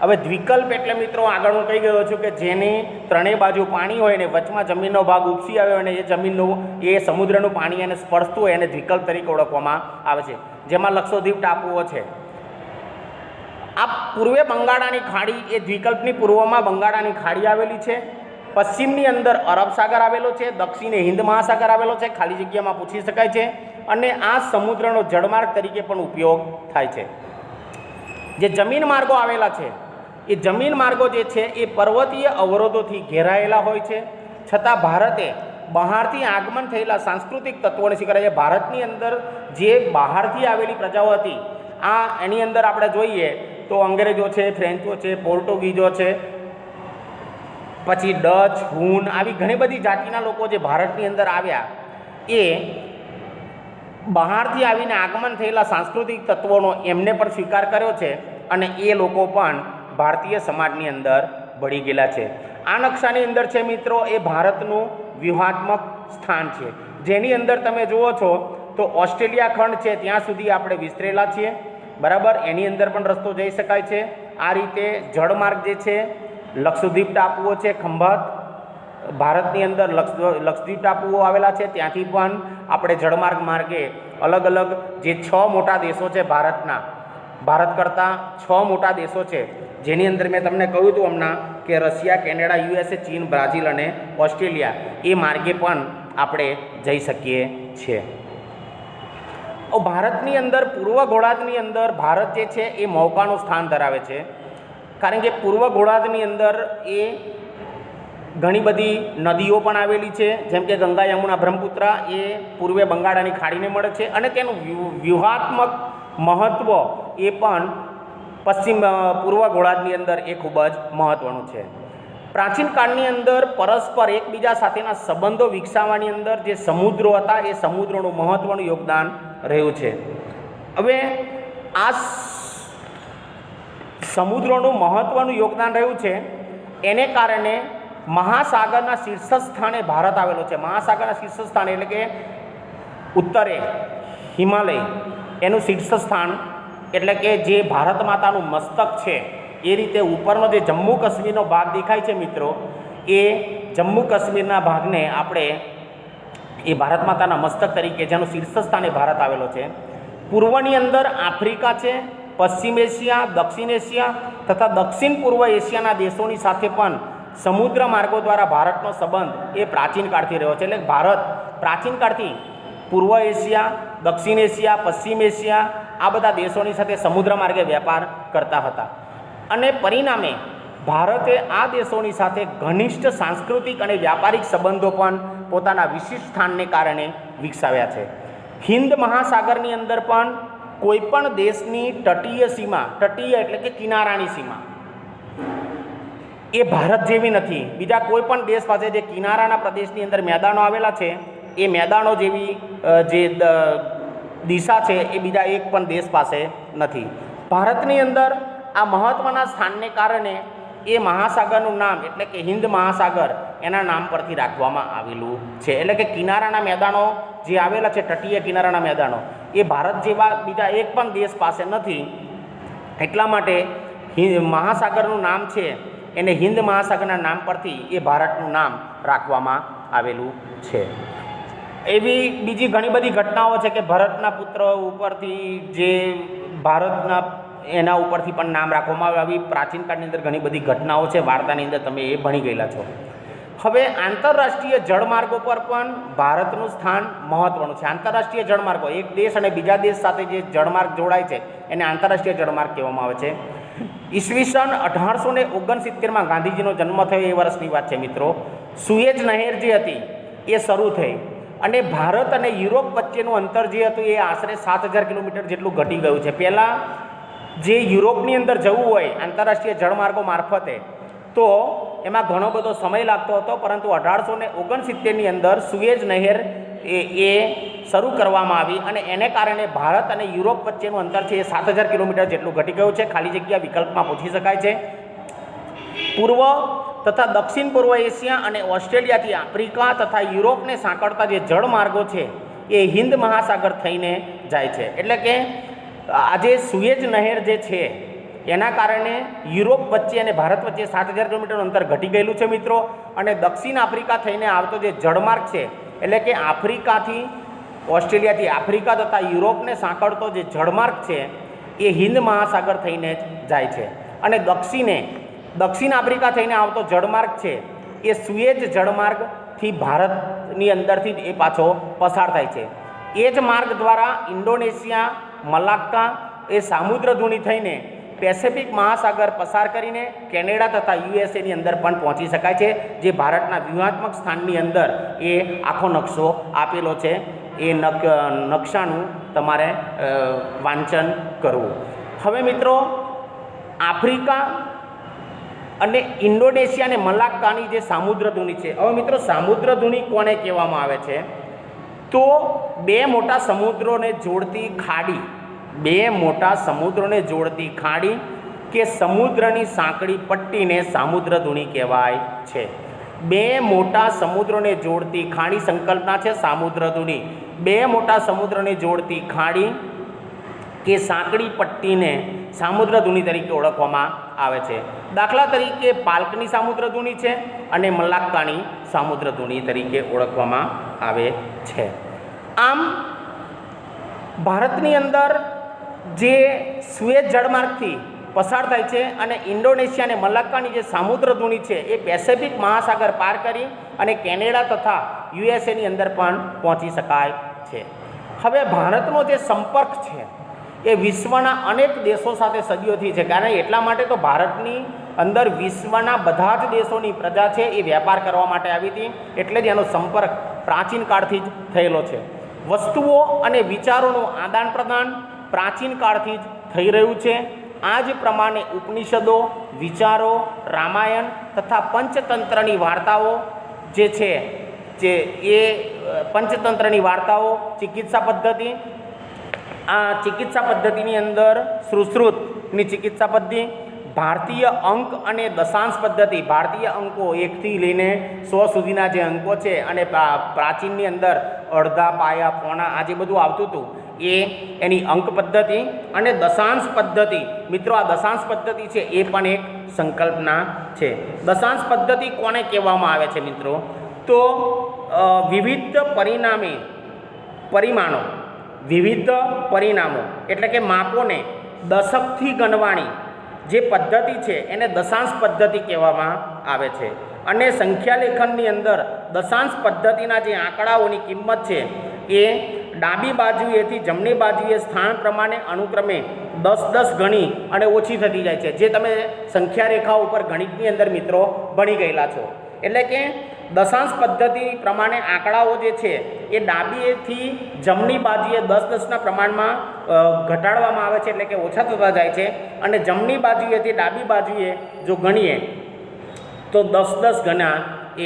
હવે દ્વિકલ્પ એટલે મિત્રો આગળ હું કહી ગયો છું કે જેની ત્રણેય બાજુ પાણી હોય ને વચમાં જમીનનો ભાગ ઉપસી આવ્યો અને એ જમીનનું એ સમુદ્રનું પાણી એને સ્પર્શતું હોય એને દ્વિકલ્પ તરીકે ઓળખવામાં આવે છે, જેમાં લક્ષદ્વીપ ટાપુઓ છે. આ પૂર્વે બંગાળાની ખાડી એ દ્વિકલ્પની પૂર્વમાં બંગાળાની ખાડી આવેલી છે. પશ્ચિમની અંદર અરબ સાગર આવેલો છે, દક્ષિણે હિન્દ મહાસાગર આવેલો છે, ખાલી જગ્યામાં પૂછી શકાય છે. અને આ સમુદ્રનો જળમાર્ગ તરીકે પણ ઉપયોગ થાય છે. જે જમીન માર્ગો આવેલા છે એ જમીન માર્ગો જે છે એ પર્વતીય અવરોધોથી ઘેરાયેલા હોય છે, છતાં ભારતે બહારથી આગમન થયેલા સાંસ્કૃતિક તત્વોને સ્વીકારે છે. ભારતની અંદર જે બહારથી આવેલી પ્રજાઓ હતી આ એની અંદર આપણે જોઈએ તો અંગ્રેજો છે, ફ્રેન્ચો છે, પોર્ટુગીઝો છે, પછી ડચ, હૂન, આવી ઘણી બધી જાતિના લોકો જે ભારતની અંદર આવ્યા એ બહારથી આવીને આગમન થયેલા સાંસ્કૃતિક તત્વોનો એમને પણ સ્વીકાર કર્યો છે અને એ લોકો પણ ભારતીય સમાજની અંદર ભળી ગયેલા છે. આ નકશાની અંદર છે મિત્રો એ ભારતનું વ્યૂહાત્મક સ્થાન છે, જેની અંદર તમે જુઓ છો તો ઓસ્ટ્રેલિયા ખંડ છે ત્યાં સુધી આપણે વિસ્તરેલા છીએ, બરાબર. એની અંદર પણ રસ્તો જઈ શકાય છે. આ રીતે જળમાર્ગ જે છે, લક્ષદ્વીપ ટાપુઓ છે, ખંભાત, ભારતની અંદર લક્ષદ્વીપ ટાપુઓ આવેલા છે, ત્યાંથી પણ આપણે જળમાર્ગ માર્ગે અલગ અલગ જે 6 મોટા દેશો છે ભારતના, ભારત કરતાં 6 મોટા દેશો છે જેની અંદર મેં તમને કહ્યું હતું હમણાં કે રશિયા, કેનેડા, USA, ચીન, બ્રાઝિલ અને ઓસ્ટ્રેલિયા, એ માર્ગે પણ આપણે જઈ શકીએ છીએ. ભારતની અંદર પૂર્વ ગોળાર્ધની અંદર ભારત જે છે એ મૌકાનું સ્થાન ધરાવે છે, કારણ કે પૂર્વ ગોળાર્ધની અંદર એ ઘણી બધી નદીઓ પણ આવેલી છે, જેમ કે ગંગા, યમુના, બ્રહ્મપુત્રા, એ પૂર્વે બંગાળાની ખાડીને મળે છે અને તેનું વ્યૂહાત્મક મહત્ત્વ એ પણ પૂર્વ ગોળાર્ધની અંદર એ ખૂબ જ મહત્ત્વનું છે. પ્રાચીન કાળની અંદર પરસ્પર એકબીજા સાથેના સંબંધો વિકસાવવાની અંદર જે સમુદ્રો હતા એ સમુદ્રોનું મહત્ત્વનું યોગદાન રહ્યું છે. હવે આ સમુદ્રોનું મહત્ત્વનું યોગદાન રહ્યું છે એને કારણે મહાસાગરના શીર્ષ સ્થાને ભારત આવેલો છે. મહાસાગરના શીર્ષ સ્થાને એટલે કે ઉત્તરે હિમાલય એનું શીર્ષ સ્થાન, એટલે કે જે ભારત માતાનું મસ્તક છે એ રીતે ઉપરનો જે જમ્મુ કાશ્મીરનો ભાગ દેખાય છે મિત્રો, એ જમ્મુ કાશ્મીરના ભાગને આપણે એ ભારત માતાના મસ્તક તરીકે જેનું શીર્ષ સ્થાને ભારત આવેલો છે. પૂર્વની અંદર આફ્રિકા છે, પશ્ચિમ એશિયા, દક્ષિણ એશિયા તથા દક્ષિણ પૂર્વ એશિયાના દેશોની સાથે પણ સમુદ્ર માર્ગો દ્વારા ભારતનો સંબંધ એ પ્રાચીન કાળથી રહ્યો છે. એટલે ભારત પ્રાચીન કાળથી પૂર્વ એશિયા, દક્ષિણ એશિયા, પશ્ચિમ એશિયા આ બધા દેશોની સાથે સમુદ્ર માર્ગે વેપાર કરતા હતા અને પરિણામે ભારતે આ દેશોની સાથે ઘનિષ્ઠ સાંસ્કૃતિક અને વ્યાપારિક સંબંધો પણ પોતાના વિશિષ્ટ સ્થાનને કારણે વિકસાવ્યા છે. હિન્દ મહાસાગરની અંદર પણ કોઈપણ દેશની તટીય સીમા, તટીય એટલે કે કિનારાની સીમા એ ભારત જેવી નથી. બીજા કોઈ પણ દેશ પાસે જે કિનારાના પ્રદેશની અંદર મેદાનો આવેલા છે એ મેદાનો જેવી જે દિશા છે એ બીજા એક પણ દેશ પાસે નથી. ભારતની અંદર આ મહત્ત્વના સ્થાનને કારણે એ મહાસાગરનું નામ એટલે કે હિન્દ મહાસાગર એના નામ પરથી રાખવામાં આવેલું છે. એટલે કે કિનારાના મેદાનો જે આવેલા છે, તટીય કિનારાના મેદાનો એ ભારત જેવા બીજા એક પણ દેશ પાસે નથી. એટલા માટે મહાસાગરનું નામ છે એને હિન્દ મહાસાગરના નામ પરથી એ ભારતનું નામ રાખવામાં આવેલું છે. એવી બીજી ઘણી બધી ઘટનાઓ છે કે ભરતના પુત્ર ઉપરથી જે ભારતના એના ઉપરથી પણ નામ રાખવામાં આવી. પ્રાચીન કાળની અંદર ઘણી બધી ઘટનાઓ છે, વાર્તાની અંદર તમે એ ભણી ગયેલા છો. હવે આંતરરાષ્ટ્રીય જળમાર્ગો પર પણ ભારતનું સ્થાન મહત્ત્વનું છે. આંતરરાષ્ટ્રીય જળમાર્ગો એક દેશ અને બીજા દેશ સાથે જે જળમાર્ગ જોડાય છે એને આંતરરાષ્ટ્રીય જળમાર્ગ કહેવામાં આવે છે. ઈસવીસન 1869માં ગાંધીજીનો જન્મ થયો એ વર્ષની વાત છે મિત્રો. સુએજ નહેર જે હતી એ શરૂ થઈ અને ભારત અને યુરોપ વચ્ચેનું અંતર જે હતું એ આશરે 7000 કિલોમીટર જેટલું ઘટી ગયું છે. પહેલાં જે યુરોપની અંદર જવું હોય આંતરરાષ્ટ્રીય જળમાર્ગો મારફતે તો એમાં ઘણો બધો સમય લાગતો હતો, પરંતુ 1869ની અંદર સુએજ નહેર એ શરૂ કરવામાં આવી અને એને કારણે ભારત અને યુરોપ વચ્ચેનું અંતર છે એ 7000 કિલોમીટર જેટલું ઘટી ગયું છે. ખાલી જગ્યા વિકલ્પમાં પૂછી શકાય છે. પૂર્વ તથા દક્ષિણ પૂર્વ એશિયા અને ઓસ્ટ્રેલિયાથી આફ્રિકા તથા યુરોપને સાંકળતા જે જળમાર્ગો છે એ હિન્દ મહાસાગર થઈને જાય છે. એટલે કે આજે સુએજ નહેર જે છે એના કારણે યુરોપ વચ્ચે અને ભારત વચ્ચે 7000 કિલોમીટરનું અંતર ઘટી ગયેલું છે મિત્રો. અને દક્ષિણ આફ્રિકા થઈને આવતો જે જળમાર્ગ છે એટલે કે આફ્રિકાથી ઓસ્ટ્રેલિયાથી આફ્રિકા તથા યુરોપને સાંકળતો જે જળમાર્ગ છે એ હિન્દ મહાસાગર થઈને જ જાય છે. અને દક્ષિણ આફ્રિકા થઈને આવતો જળમાર્ગ છે એ સુએજ જળમાર્ગથી ભારતની અંદરથી જ એ પાછો પસાર થાય છે. એ જ માર્ગ દ્વારા ઇન્ડોનેશિયા, મલાક્કા એ સામુદ્રધુની થઈને પેસેફિક મહાસાગર પસાર કરીને કેનેડા તથા યુએસએની અંદર પણ પહોંચી શકાય છે. જે ભારતના વ્યૂહાત્મક સ્થાનની અંદર એ આખો નકશો આપેલો છે. એ નકશાનું તમારે વાંચન કરવું. હવે મિત્રો આફ્રિકા અને ઇન્ડોનેશિયા અને મલાક્કાની જે સામુદ્રધુની છે, હવે મિત્રો સામુદ્રધુની કોને કહેવામાં આવે છે તો બે મોટા સમુદ્રોને જોડતી ખાડી, બે મોટા સમુદ્રોને જોડતી ખાડી કે સમુદ્રની સાંકડી પટ્ટીને સામુદ્રધુની કહેવાય છે. બે મોટા સમુદ્રોને જોડતી ખાડી સંકલ્પના છે સામુદ્રધુની. બે મોટા સમુદ્રને જોડતી ખાડી કે સાંકડી પટ્ટીને સામુદ્રધુની તરીકે ઓળખવામાં આવે છે. દાખલા તરીકે પાલ્કની સામુદ્રધુની છે અને મલાક્કાની સામુદ્રધુની તરીકે ઓળખવામાં આવે છે. આમ ભારતની અંદર જે સુએજ જળમાર્ગથી પસાર થાય છે અને ઇન્ડોનેશિયા અને મલાક્કાની જે સામુદ્રધુની છે એ પેસેફિક મહાસાગર પાર કરી અને કેનેડા તથા યુએસએની અંદર પણ પહોંચી શકાય છે. હવે ભારતનો જે સંપર્ક છે એ વિશ્વના અનેક દેશો સાથે સદીઓથી છે. કારણ એટલા માટે તો ભારતની અંદર વિશ્વના બધા જ દેશોની પ્રજા છે એ વેપાર કરવા માટે આવી હતી. એટલે જ એનો સંપર્ક પ્રાચીન કાળથી જ થયેલો છે. વસ્તુઓ અને વિચારોનું આદાન પ્રદાન પ્રાચીન કાળથી જ થઈ રહ્યું છે. આ જ પ્રમાણે ઉપનિષદો, વિચારો, રામાયણ તથા પંચતંત્રની વાર્તાઓ જે છે એ પંચતંત્રની વાર્તાઓ, ચિકિત્સા પદ્ધતિ, આ ચિકિત્સા પદ્ધતિની અંદર સુશ્રુતની ચિકિત્સા પદ્ધતિ, ભારતીય અંક અને દશાંશ પદ્ધતિ, ભારતીય અંકો 1 થી લઈને 100 સુધીના જે અંકો છે અને પ્રાચીનની અંદર અડધા, પાયા, પોણા આ જે બધું આવતું હતું એ એની અંક પદ્ધતિ અને દશાંશ પદ્ધતિ. મિત્રો આ દશાંશ પદ્ધતિ છે એ પણ એક સંકલ્પના છે. દશાંશ પદ્ધતિ કોને કહેવામાં આવે છે મિત્રો તો વિવિધ પરિણામો એટલે કે માપોને દશકથી ગણવાની જે પદ્ધતિ છે એને દશાંશ પદ્ધતિ કહેવામાં આવે છે અને સંખ્યાલેખનની અંદર દશાંશ પદ્ધતિના જે આંકડાઓની કિંમત છે એ ડાબી બાજુએથી જમણી બાજુએ સ્થાન પ્રમાણે અનુક્રમે 10 ગણી અને ઓછી થતી જાય છે, જે તમે સંખ્યા રેખાઓ ઉપર ગણિતની અંદર મિત્રો ભણી ગયેલા છો. એટલે કે દશાંશ પદ્ધતિ પ્રમાણે આંકડાઓ જે છે એ ડાબીથી જમણી બાજુએ 10-10ના પ્રમાણમાં ઘટાડવામાં આવે છે, એટલે કે ઓછા થતા જાય છે. અને જમણી બાજુએથી ડાબી બાજુએ જો ગણીએ તો 10 ગણા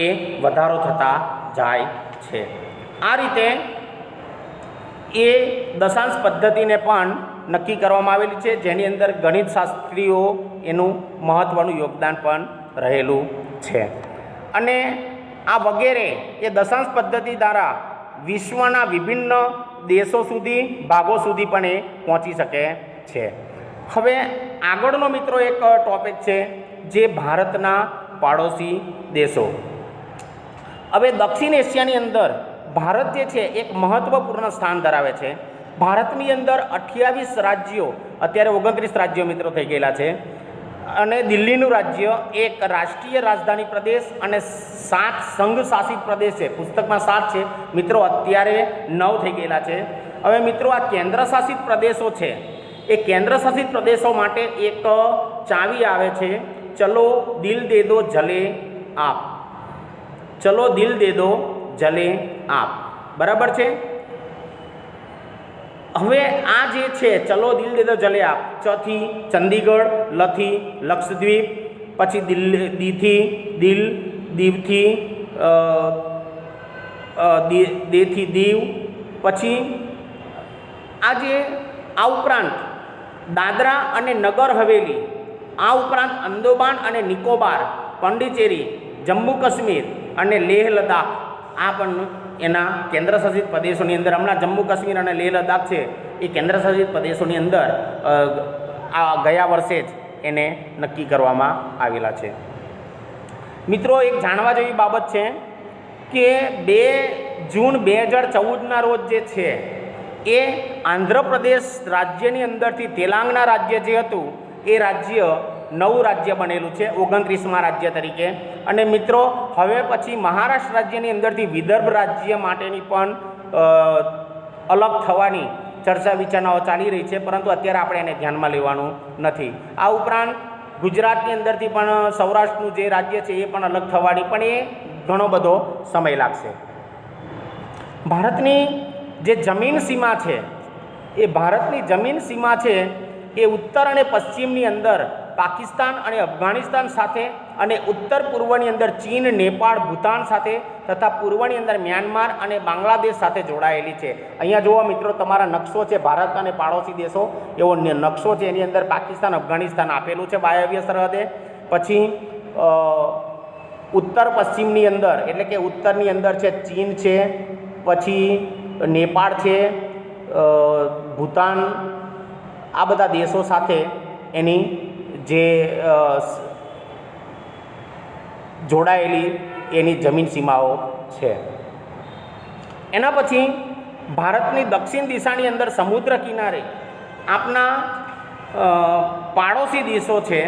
એ વધારો થતા જાય છે. આ રીતે એ દશાંશ પદ્ધતિને પણ નક્કી કરવામાં આવેલી છે, જેની અંદર ગણિત શાસ્ત્રીઓ એનું મહત્ત્વનું યોગદાન પણ રહેલું છે. અને આ વગેરે એ દશાંશ પદ્ધતિ દ્વારા વિશ્વના વિભિન્ન દેશો સુધી ભાગો સુધી પણ એ પહોંચી શકે છે. હવે આગળનો મિત્રો એક ટોપિક છે જે ભારતના પાડોશી દેશો. હવે દક્ષિણ એશિયાની અંદર ભારત જે છે એક મહત્ત્વપૂર્ણ સ્થાન ધરાવે છે. ભારતની અંદર 28 રાજ્યો, અત્યારે 29 રાજ્યો મિત્રો થઈ ગયેલા છે, અને દિલ્હીનું રાજ્ય એક રાષ્ટ્રીય રાજધાની પ્રદેશ અને 7 સંઘ શાસિત પ્રદેશ છે. પુસ્તકમાં 7 છે મિત્રો, અત્યારે 9 થઈ ગયેલા છે. હવે મિત્રો આ કેન્દ્ર શાસિત પ્રદેશો છે, એ કેન્દ્ર શાસિત પ્રદેશો માટે એક ચાવી આવે છે, ચલો દિલ દે દો જલે આપ. ચલો દિલ દે દો જલે આપ, બરાબર છે. હવે આ જે છે ચલો દિલ દે દો જલે આપ, ચથી ચંદીગઢ, લથી લક્ષદ્વીપ, પછી દીથી દિલ, દીવથી દેથી દીવ, પછી આ ઉપરાંત દાદરા અને નગર હવેલી, આ ઉપરાંત અંદોમાન અને નિકોબાર, પોંડિચેરી, જમ્મુ કાશ્મીર અને લેહ લદ્દાખ, આ પણ એના કેન્દ્ર શાસિત પ્રદેશોની અંદર. હમણાં જમ્મુ કાશ્મીર અને લેહ લદ્દાખ છે એ કેન્દ્ર શાસિત પ્રદેશોની અંદર આ ગયા વર્ષે જ એને નક્કી કરવામાં આવેલા છે. મિત્રો એક જાણવા જેવી બાબત છે કે 2 જૂન 2014ના રોજ જે છે એ આંધ્રપ્રદેશ રાજ્યની અંદરથી તેલંગાણા રાજ્ય જે હતું એ રાજ્ય નવું રાજ્ય બનેલું છે 29મા રાજ્ય તરીકે. અને મિત્રો હવે પછી મહારાષ્ટ્ર રાજ્યની અંદરથી વિદર્ભ રાજ્ય માટેની પણ અલગ થવાની ચર્ચા વિચારણાઓ ચાલી રહી છે, પરંતુ અત્યારે આપણે એને ધ્યાનમાં લેવાનું નથી. આ ઉપરાંત ગુજરાતની અંદરથી પણ સૌરાષ્ટ્રનું જે રાજ્ય છે એ પણ અલગ થવાની, પણ એ ઘણો બધો સમય લાગશે. ભારતની જે જમીન સીમા છે એ ભારતની જમીન સીમા છે એ ઉત્તર અને પશ્ચિમની અંદર પાકિસ્તાન અને અફઘાનિસ્તાન સાથે, અને ઉત્તર પૂર્વની અંદર ચીન, નેપાળ, ભૂતાન સાથે, તથા પૂર્વની અંદર મ્યાનમાર અને બાંગ્લાદેશ સાથે જોડાયેલી છે. અહીંયા જુઓ મિત્રો, તમારા નકશો છે ભારત અને પાડોશી દેશો, એવો નકશો છે. એની અંદર પાકિસ્તાન, અફઘાનિસ્તાન આપેલું છે વાયવ્ય સરહદે. પછી ઉત્તર પશ્ચિમની અંદર એટલે કે ઉત્તરની અંદર છે ચીન છે, પછી નેપાળ છે, ભૂતાન, આ બધા દેશો સાથે એની જે જોડાયેલી એની જમીન સીમાઓ છે. એના પછી ભારતની દક્ષિણ દિશાની અંદર સમુદ્ર કિનારે આપણા પાડોશી દેશો છે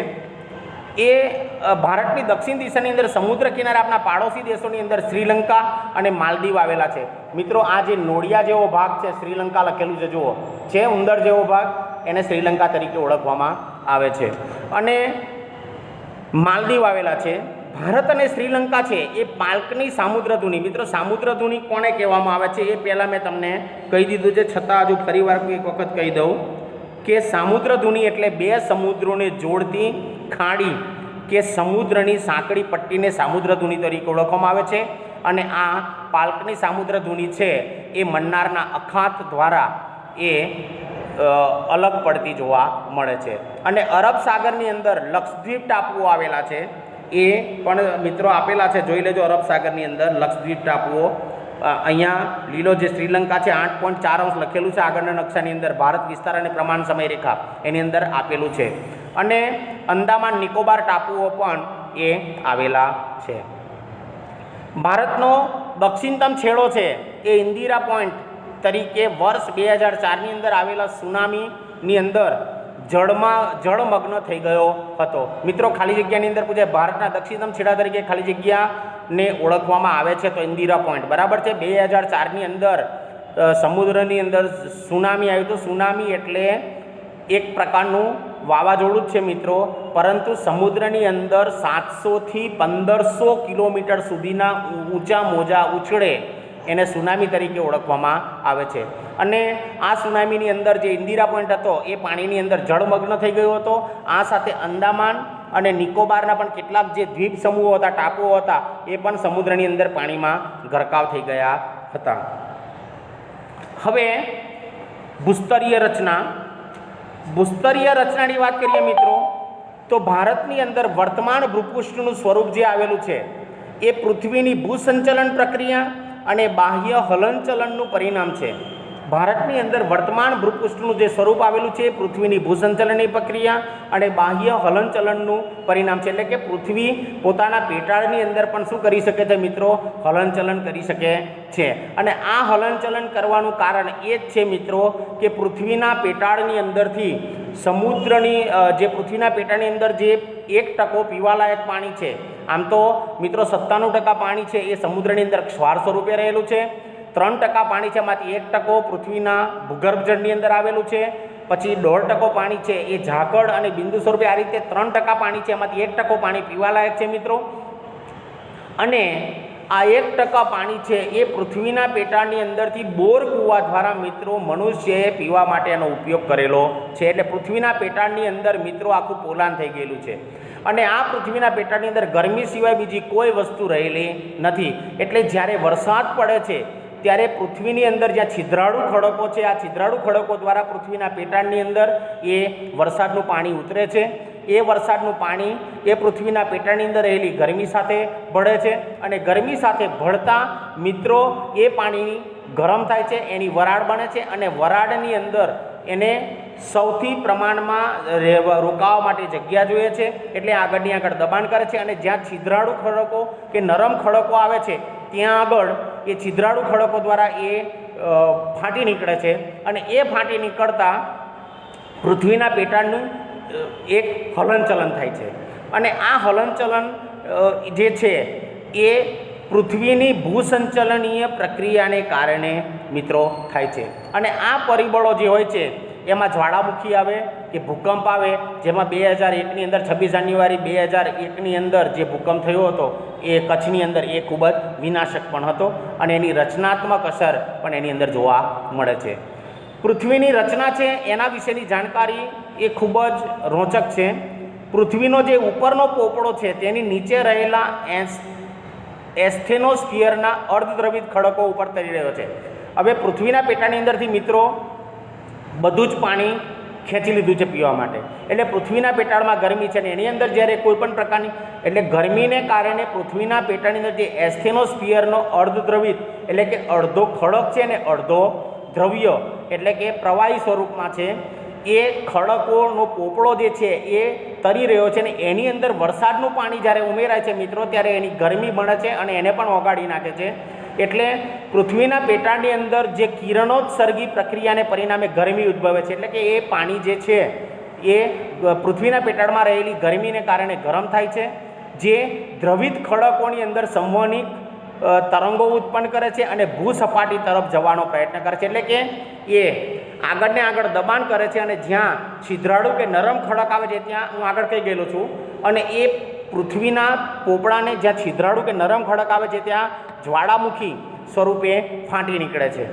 એ ભારતની દક્ષિણ દિશાની અંદર સમુદ્ર કિનારે આપણા પાડોશી દેશોની અંદર શ્રીલંકા અને માલદીવ આવેલા છે. મિત્રો આ જે નોળિયા જેવો ભાગ છે, શ્રીલંકા લખેલું છે, જુઓ છે ઉંદર જેવો ભાગ, એને શ્રીલંકા તરીકે ઓળખવામાં આવે છે. અને માલદીવ આવેલા છે. ભારત અને શ્રીલંકા છે એ પાલ્કની સામુદ્રધુની. મિત્રો સામુદ્રધુની કોને કહેવામાં આવે છે એ પહેલાં મેં તમને કહી દીધું છે, છતાં હજુ ફરીવાર એક વખત કહી દઉં કે સામુદ્રધુની એટલે 2 સમુદ્રોને જોડતી ખાડી કે સમુદ્રની સાંકડી પટ્ટીને સામુદ્રધુની તરીકે ઓળખવામાં આવે છે. અને આ પાલ્કની સામુદ્રધુની છે એ મન્નારના અખાત દ્વારા એ અલગ પડતી જોવા મળે છે. અને અરબ સાગરની અંદર લક્ષદ્વીપ ટાપુઓ આવેલા છે, એ પણ મિત્રો આપેલા છે, જોઈ લેજો. અરબ સાગરની અંદર લક્ષદ્વીપ ટાપુઓ, અહીંયા લીલો જે શ્રીલંકા છે 8.4 લખેલું છે આગળના નકશાની અંદર. ભારત વિસ્તાર અને પ્રમાણ સમય રેખા એની અંદર આપેલું છે. અને અંદામાન નિકોબાર ટાપુઓ પણ એ આવેલા છે. ભારતનો દક્ષિણતમ છેડો છે એ ઇન્દિરા પોઈન્ટ તરીકે વર્ષ 2004ની અંદર આવેલા સુનામીની અંદર જળમગ્ન થઈ ગયો હતો. મિત્રો ખાલી જગ્યાની અંદર પૂછે ભારતના દક્ષિણતમ છેડા તરીકે ખાલી જગ્યાને ઓળખવામાં આવે છે તો ઇન્દિરા પોઈન્ટ, બરાબર છે. 2004ની અંદર સમુદ્રની અંદર સુનામી આવ્યું હતું. સુનામી એટલે એક પ્રકારનું વાવાઝોડું જ છે મિત્રો, પરંતુ સમુદ્રની અંદર 700થી 1500 કિલોમીટર સુધીના ઊંચા મોજા ઉછળે એને સુનામી તરીકે ઓળખવામાં આવે છે. અને આ સુનામીની અંદર જે ઇન્દિરા પોઈન્ટ હતો એ પાણીની અંદર જળમગ્ન થઈ ગયો હતો. આ સાથે અંદામાન અને નિકોબારના પણ કેટલાક જે દ્વીપ સમૂહો હતા, ટાપુઓ હતા, એ પણ સમુદ્રની અંદર પાણીમાં ગરકાવ થઈ ગયા હતા. હવે ભૂસ્તરીય રચનાની વાત કરીએ મિત્રો, તો ભારતની અંદર વર્તમાન ભૂપૃષ્ઠનું સ્વરૂપ જે આવેલું છે એ પૃથ્વીની ભૂસંચલન પ્રક્રિયા અને બાહ્ય હલનચલનનું પરિણામ છે. ભારતની અંદર વર્તમાન ભૂપૃષ્ઠનું જે સ્વરૂપ આવેલું છે એ પૃથ્વીની ભૂસંચલનની પ્રક્રિયા અને બાહ્ય હલનચલનનું પરિણામ છે. એટલે કે પૃથ્વી પોતાના પેટાળની અંદર પણ શું કરી શકે છે મિત્રો? હલનચલન કરી શકે છે. અને આ હલનચલન કરવાનું કારણ એ જ છે મિત્રો કે પૃથ્વીના પેટાળની અંદરથી સમુદ્રની જે પૃથ્વીના પેટાળની અંદર જે 1% પીવાલાયક પાણી છે, આમ તો મિત્રો 97% પાણી છે એ સમુદ્રની અંદર ક્ષાર સ્વરૂપે રહેલું છે. 3% પાણી છે એમાંથી 1% પૃથ્વીના ભૂગર્ભ જળની અંદર આવેલું છે. પછી 1.5% પાણી છે એ ઝાકળ અને બિંદુ સ્વરૂપે, આ રીતે 3% પાણી છે એમાંથી 1% પાણી પીવાલાયક છે મિત્રો. અને આ 1% પાણી છે એ પૃથ્વીના પેટાળની અંદરથી બોર કૂવા દ્વારા મિત્રો મનુષ્યએ પીવા માટેનો ઉપયોગ કરેલો છે. એટલે પૃથ્વીના પેટાળની અંદર મિત્રો આખું પોલાણ થઈ ગયેલું છે. અને આ પૃથ્વીના પેટાળની અંદર ગરમી સિવાય બીજી કોઈ વસ્તુ રહેલી નથી. એટલે જ્યારે વરસાદ પડે છે ત્યારે પૃથ્વીની અંદર જ્યાં છિદ્રાળુ ખડકો છે, આ છિદ્રાળુ ખડકો દ્વારા પૃથ્વીના પેટાળની અંદર એ વરસાદનું પાણી ઉતરે છે. એ વરસાદનું પાણી એ પૃથ્વીના પેટાળની અંદર રહેલી ગરમી સાથે ભળે છે. અને ગરમી સાથે ભળતા મિત્રો એ પાણી ગરમ થાય છે, એની વરાળ બને છે. અને વરાળની અંદર એને સૌથી પ્રમાણમાં રોકાવા માટે જગ્યા જોઈએ છે, એટલે આગળ દબાણ કરે છે. અને જ્યાં છિદ્રાળુ ખડકો કે નરમ ખડકો આવે છે ત્યાં આગળ એ છિદ્રાળુ ખડકો દ્વારા એ ફાટી નીકળે છે. અને એ ફાટી નીકળતા પૃથ્વીના પેટાળનું એક હલનચલન થાય છે. અને આ હલનચલન જે છે એ પૃથ્વીની ભૂસંચલનીય પ્રક્રિયાને કારણે મિત્રો થાય છે. અને આ પરિબળો જે હોય છે એમાં જ્વાળામુખી આવે કે ભૂકંપ આવે, જેમાં 2001ની અંદર 26 જાન્યુઆરી 2001ની અંદર જે ભૂકંપ થયો હતો એ કચ્છની અંદર એ ખૂબ જ વિનાશક પણ હતો. અને એની રચનાત્મક અસર પણ એની અંદર જોવા મળે છે. પૃથ્વીની રચના છે એના વિશેની જાણકારી એ ખૂબ જ રોચક છે. પૃથ્વીનો જે ઉપરનો પોપડો છે તેની નીચે રહેલા એસ્થેનોસ્ફિયરના અર્ધદ્રવિત ખડકો ઉપર તરી રહ્યો છે. હવે પૃથ્વીના પેટાળની અંદરથી મિત્રો બધું જ પાણી ખેંચી લીધું છે પીવા માટે. એટલે પૃથ્વીના પેટાળમાં ગરમી છે ને એની અંદર જ્યારે કોઈ પણ પ્રકારની એટલે ગરમીને કારણે પૃથ્વીના પેટાળની અંદર જે એસ્થેનોસ્ફિયરનો અર્ધદ્રવિત એટલે કે અડધો ખડક છે ને અડધો દ્રવ્ય એટલે કે પ્રવાહી સ્વરૂપમાં છે એ ખડકોનો પોપડો જે છે એ તરી રહ્યો છે. ને એની અંદર વરસાદનું પાણી જ્યારે ઉમેરાય છે મિત્રો ત્યારે એની ગરમી બને છે અને એને પણ ઓગાળી નાખે છે. એટલે પૃથ્વીના પેટાળની અંદર જે કિરણોત્સર્ગી પ્રક્રિયાને પરિણામે ગરમી ઉદ્ભવે છે. એટલે કે એ પાણી જે છે એ પૃથ્વીના પેટાળમાં રહેલી ગરમીને કારણે ગરમ થાય છે, જે દ્રવિત ખડકોની અંદર સંવહનિક તરંગો ઉત્પન્ન કરે છે અને ભૂસપાટી તરફ જવાનો પ્રયત્ન કરે છે. એટલે કે એ આગળને આગળ દબાણ કરે છે. અને જ્યાં છિદ્રાળુ કે નરમ ખડક આવે છે ત્યાં હું આગળ કહી ગયેલો છું. અને એ પૃથ્વીના પોપડાને જ્યાં છિદ્રાળુ કે નરમ ખડક આવે છે ત્યાં જ્વાળામુખી સ્વરૂપે ફાટી નીકળે છે.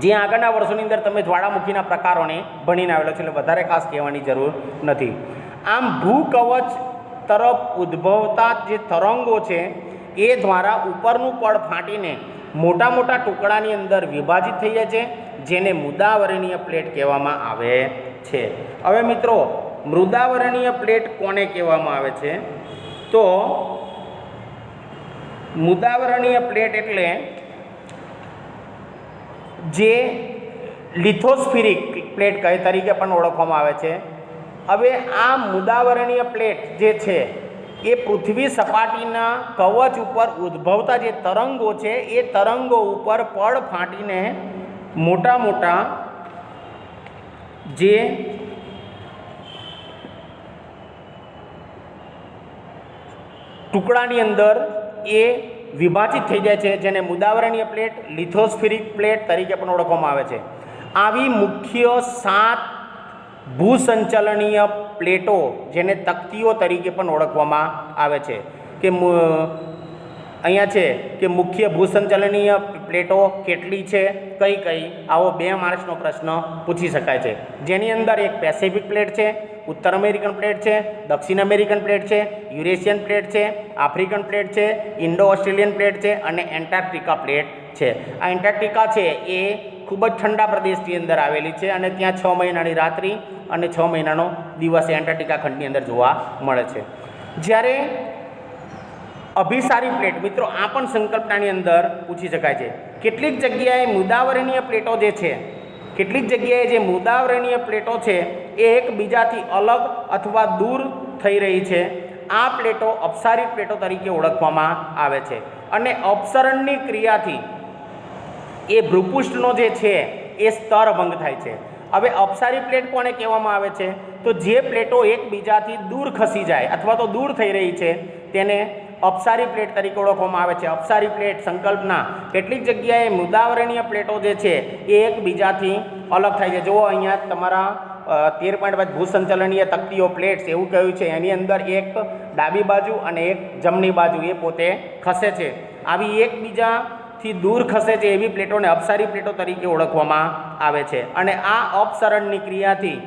જે આગળના વર્ષોની અંદર તમે જ્વાળામુખીના પ્રકારોને ભણીને આવેલો છે એટલે વધારે ખાસ કહેવાની જરૂર નથી. આમ ભૂકવચ તરફ ઉદ્ભવતા જે તરંગો છે એ દ્વારા ઉપરનું પડ ફાટીને મોટા મોટા ટુકડાની અંદર વિભાજિત થઈ જાય છે, જેને મૃદાવરણીય પ્લેટ કહેવામાં આવે છે. હવે મિત્રો મૃદાવરણીય પ્લેટ કોને કહેવામાં આવે છે? તો મૃદાવરણીય પ્લેટ એટલે જે લિથોસ્ફિરિક પ્લેટ તરીકે પણ ઓળખવામાં આવે છે. હવે આ મૃદાવરણીય પ્લેટ જે છે એ પૃથ્વી સપાટીના કવચ ઉપર ઉદ્ભવતા જે તરંગો છે એ તરંગો ઉપર પડ ફાટીને મોટા મોટા જે ટુકડાની અંદર એ વિભાજિત થઈ જાય છે, જેને મુદાવરણીય પ્લેટ, લિથોસ્ફિરિક પ્લેટ તરીકે પણ ઓળખવામાં આવે છે. આવી મુખ્ય 7 ભૂસંચલનીય પ્લેટો, જેને તકતીઓ તરીકે પણ ઓળખવામાં આવે છે, કે અહીંયા છે કે મુખ્ય ભૂસંચલનીય પ્લેટો કેટલી છે, કઈ કઈ, આવો 2 માર્ક્સનો પ્રશ્ન પૂછી શકાય છે. જેની અંદર એક પેસિફિક પ્લેટ છે, ઉત્તર અમેરિકન પ્લેટ છે, દક્ષિણ અમેરિકન પ્લેટ છે, યુરેશિયન પ્લેટ છે, આફ્રિકન પ્લેટ છે, ઇન્ડો ઓસ્ટ્રેલિયન પ્લેટ છે અને એન્ટાર્કટિકા પ્લેટ છે. આ એન્ટાર્કટિકા છે એ ખૂબ જ ઠંડા પ્રદેશની અંદર આવેલી છે અને ત્યાં 6 મહિનાની રાત્રિ અને 6 મહિનાનો દિવસ એન્ટાર્કટિકા ખંડની અંદર જોવા મળે છે. જ્યારે અભિસારી પ્લેટ, મિત્રો આ પણ સંકલ્પનાની અંદર પૂછી શકાય છે. કેટલીક જગ્યાએ મુદાવરણીય પ્લેટો જે છે, કેટલીક જગ્યાએ જે મુદાવરણીય પ્લેટો છે એ એકબીજાથી અલગ અથવા દૂર થઈ રહી છે. આ પ્લેટો અપસારી પ્લેટો તરીકે ઓળખવામાં આવે છે અને અપસરણની ક્રિયાથી એ ભૂપૃષ્ઠનો જે છે એ સ્તરભંગ થાય છે. હવે અપસારી પ્લેટ કોને કહેવામાં આવે છે? તો જે પ્લેટો એકબીજાથી દૂર ખસી જાય અથવા તો દૂર થઈ રહી છે તેને અપસારી પ્લેટ તરીકે ઓળખવામાં આવે છે. અપસારી પ્લેટ સંકલ્પના કેટલીક જગ્યાએ મુદાવરણીય પ્લેટો જે છે એ એકબીજાથી અલગ થાય છે. જુઓ અહીંયા તમારા 13.5 ભૂસંચલનીય તકતીઓ પ્લેટ્સ એવું કહ્યું છે, એની અંદર એક ડાબી બાજુ અને એક જમણી બાજુ એ પોતે ખસે છે. આવી એકબીજાથી દૂર ખસે છે એવી પ્લેટોને અપસારી પ્લેટો તરીકે ઓળખવામાં આવે છે અને આ અપસરણની ક્રિયાથી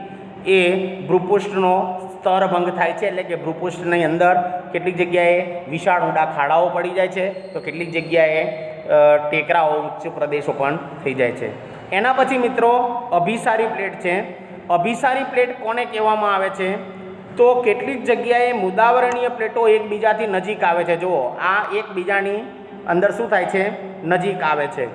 એ ભૂપૃષ્ઠનો સ્તરભંગ થાય છે. એટલે કે ભૂપૃષ્ઠની અંદર કેટલીક જગ્યાએ વિશાળ ઊંડા ખાડાઓ પડી જાય છે, તો કેટલીક જગ્યાએ ટેકરાઓ, ઉચ્ચ પ્રદેશો પણ થઈ જાય છે. એના પછી મિત્રો અભિસારી પ્લેટ છે. અભિસારી પ્લેટ કોને કહેવામાં આવે છે? તો કેટલીક જગ્યાએ મુદાવરણીય પ્લેટો એકબીજાથી નજીક આવે છે. જુઓ આ એકબીજાની અંદર શું થાય છે? નજીક આવે છે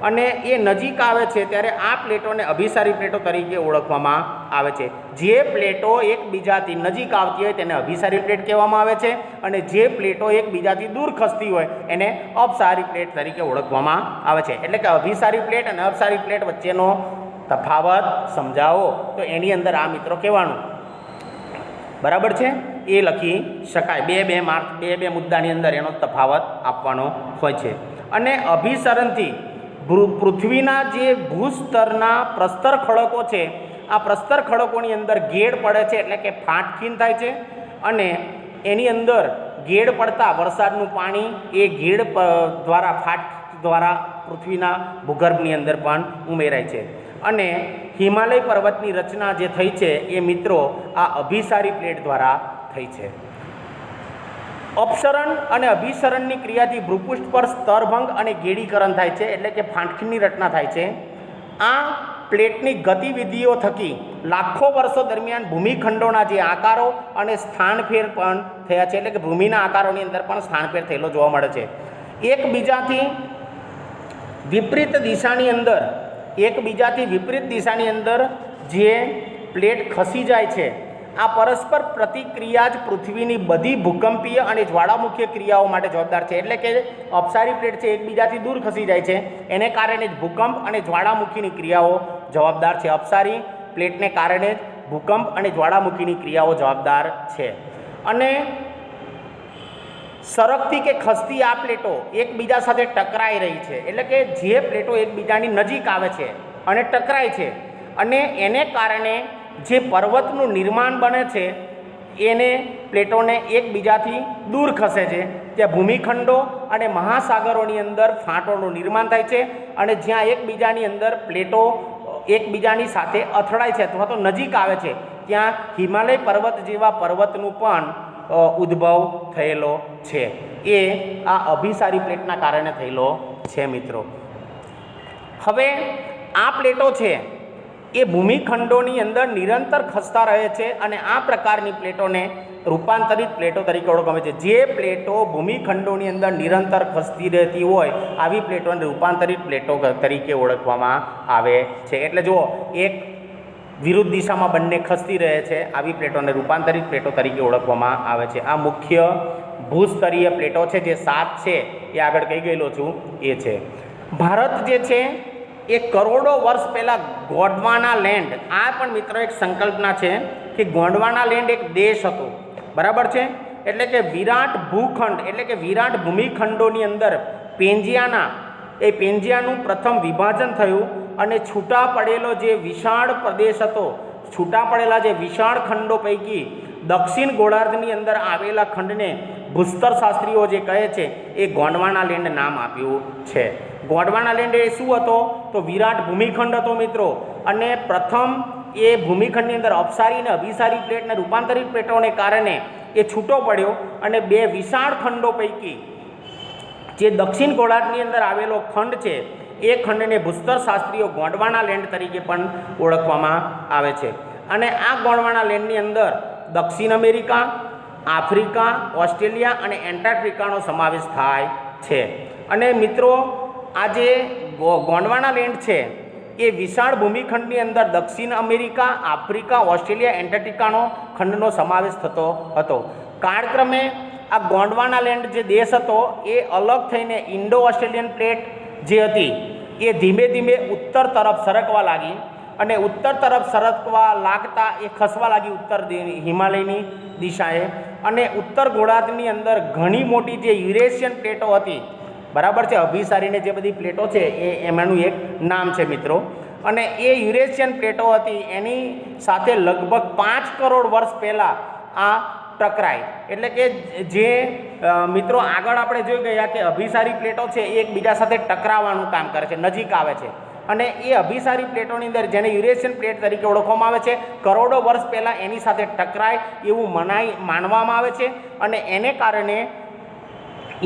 અને એ નજીક આવે છે ત્યારે આ પ્લેટોને અભિસારી પ્લેટો તરીકે ઓળખવામાં આવે છે. જે પ્લેટો એકબીજાથી નજીક આવતી હોય તેને અભિસારી પ્લેટ કહેવામાં આવે છે અને જે પ્લેટો એકબીજાથી દૂર ખસતી હોય એને અપસારી પ્લેટ તરીકે ઓળખવામાં આવે છે. એટલે કે અભિસારી પ્લેટ અને અપસારી પ્લેટ વચ્ચેનો તફાવત સમજાવો તો એની અંદર આ મિત્રો કહેવાનું, બરાબર છે, એ લખી શકાય. 2 માર્ક 2 મુદ્દાની અંદર એનો તફાવત આપવાનો હોય છે. અને અભિસરણથી પૃથ્વીના જે ભૂસ્તરના પ્રસ્તર ખડકો છે, આ પ્રસ્તર ખડકોની અંદર ગેડ પડે છે, એટલે કે ફાટખીન થાય છે અને એની અંદર ગેડ પડતા વરસાદનું પાણી એ ગેડ દ્વારા પૃથ્વીના ભૂગર્ભની અંદર પણ ઉમેરાય છે. અને હિમાલય પર્વતની રચના જે થઈ છે એ મિત્રો આ અભિસારી પ્લેટ દ્વારા થઈ છે. અપસરણ અને અભિસરણની ક્રિયાથી ભૂપૃષ્ઠ પર સ્તરભંગ અને ગેડીકરણ થાય છે, એટલે કે ફાટખીનની રચના થાય છે. આ પ્લેટની ગતિવિધિઓ થકી લાખો વર્ષો દરમિયાન ભૂમિખંડોના જે આકારો અને સ્થાનફેર પણ થયા છે, એટલે કે ભૂમિના આકારોની અંદર પણ સ્થાનફેર થયેલો જોવા મળે છે. એકબીજાથી વિપરીત દિશાની અંદર જે પ્લેટ ખસી જાય છે, આ પરસ્પર પ્રતિક્રિયા જ પૃથ્વીની બધી ભૂકંપીય અને જ્વાળામુખીય ક્રિયાઓ માટે જવાબદાર છે. એટલે કે અપસારી પ્લેટ છે એકબીજાથી દૂર ખસી જાય છે, એને કારણે જ ભૂકંપ અને જ્વાળામુખીની ક્રિયાઓ જવાબદાર છે. અપસારી પ્લેટને કારણે જ ભૂકંપ અને જ્વાળામુખીની ક્રિયાઓ જવાબદાર છે. અને સરકતી કે ખસતી આ પ્લેટો એકબીજા સાથે ટકરાઈ રહી છે, એટલે કે જે પ્લેટો એકબીજાની નજીક આવે છે અને ટકરાય છે અને એને કારણે જે પર્વતનું નિર્માણ બને છે એને પ્લેટોને એકબીજાથી દૂર ખસે છે. ત્યાં ભૂમિખંડો અને મહાસાગરોની અંદર ફાટોનું નિર્માણ થાય છે અને જ્યાં એકબીજાની અંદર પ્લેટો એકબીજાની સાથે અથડાય છે અથવા તો નજીક આવે છે ત્યાં હિમાલય પર્વત જેવા પર્વતનું પણ ઉદ્ભવ થયેલો છે. એ આ અભિસારી પ્લેટના કારણે થયેલો છે મિત્રો. હવે આ પ્લેટો છે એ ભૂમિખંડોની અંદર નિરંતર ખસતા રહે છે અને આ પ્રકારની પ્લેટોને રૂપાંતરિત પ્લેટો તરીકે ઓળખવામાં આવે છે. જે પ્લેટો ભૂમિખંડોની અંદર નિરંતર ખસતી રહેતી હોય આવી પ્લેટોને રૂપાંતરિત પ્લેટો તરીકે ઓળખવામાં આવે છે. એટલે જુઓ, એક વિરુદ્ધ દિશામાં બંને ખસતી રહે છે. આવી પ્લેટોને રૂપાંતરિત પ્લેટો તરીકે ઓળખવામાં આવે છે. આ મુખ્ય ભૂસ્તરીય પ્લેટો છે, જે 7 છે એ આગળ કહી ગયેલો છું એ છે. ભારત જે છે એ કરોડો વર્ષ પહેલાં ગોંડવાના લેન્ડ, આ પણ મિત્રો એક સંકલ્પના છે કે ગોંડવાના લેન્ડ એક દેશ હતો, બરાબર છે. એટલે કે વિરાટ ભૂખંડ એટલે કે વિરાટ ભૂમિખંડોની અંદર પેંજિયાનું પ્રથમ વિભાજન થયું અને છૂટા પડેલો જે વિશાળ પ્રદેશ હતો, છૂટા પડેલા જે વિશાળ ખંડો પૈકી દક્ષિણ ગોળાર્ધની અંદર આવેલા ખંડને ભૂસ્તર શાસ્ત્રીઓ જે કહે છે એ ગોંડવાના લેન્ડ નામ આપ્યું છે. ગોંડવાના લેન્ડ એ શું હતો? તો વિરાટ ભૂમિખંડ હતો મિત્રો. અને પ્રથમ એ ભૂમિખંડની અંદર અપસારી અને અભિસારી પ્લેટને રૂપાંતરિત પ્લેટોને કારણે એ છૂટો પડ્યો અને બે વિશાળ ખંડો પૈકી જે દક્ષિણ ગોળાર્ધની અંદર આવેલો ખંડ છે એ ખંડને ભૂસ્તર શાસ્ત્રીઓ ગોંડવાના લેન્ડ તરીકે પણ ઓળખવામાં આવે છે. અને આ ગોંડવાના લેન્ડની અંદર દક્ષિણ અમેરિકા, આફ્રિકા, ઓસ્ટ્રેલિયા અને એન્ટાર્કટિકાનો સમાવેશ થાય છે. અને મિત્રો આ જે ગોંડવાના લેન્ડ છે એ વિશાળ ભૂમિખંડની અંદર દક્ષિણ અમેરિકા, આફ્રિકા, ઓસ્ટ્રેલિયા, એન્ટાર્કટિકાનો ખંડનો સમાવેશ થતો હતો. કાળક્રમે આ ગોંડવાના લેન્ડ જે દેશ હતો એ અલગ થઈને ઇન્ડો ઓસ્ટ્રેલિયન પ્લેટ જે હતી એ ધીમે ધીમે ઉત્તર તરફ સરકવા લાગી અને ઉત્તર તરફ સરકવા લાગતા એ ખસવા લાગી ઉત્તર હિમાલયની દિશાએ. અને ઉત્તર ગોળાર્ધની અંદર ઘણી મોટી જે યુરેશિયન પ્લેટો હતી, બરાબર છે, અભિસારીને જે બધી પ્લેટો છે એમાંનું એક નામ છે મિત્રો. અને એ યુરેશિયન પ્લેટો હતી એની સાથે લગભગ 5 કરોડ વર્ષ પહેલાં આ ટકરાય. એટલે કે જે મિત્રો આગળ આપણે જોઈ ગયા કે અભિસારી પ્લેટો છે એ એકબીજા સાથે ટકરાવવાનું કામ કરે છે, નજીક આવે છે. અને એ અભિસારી પ્લેટોની અંદર જેને યુરેશિયન પ્લેટ તરીકે ઓળખવામાં આવે છે, કરોડો વર્ષ પહેલાં એની સાથે ટકરાય એવું માનવામાં આવે છે. અને એને કારણે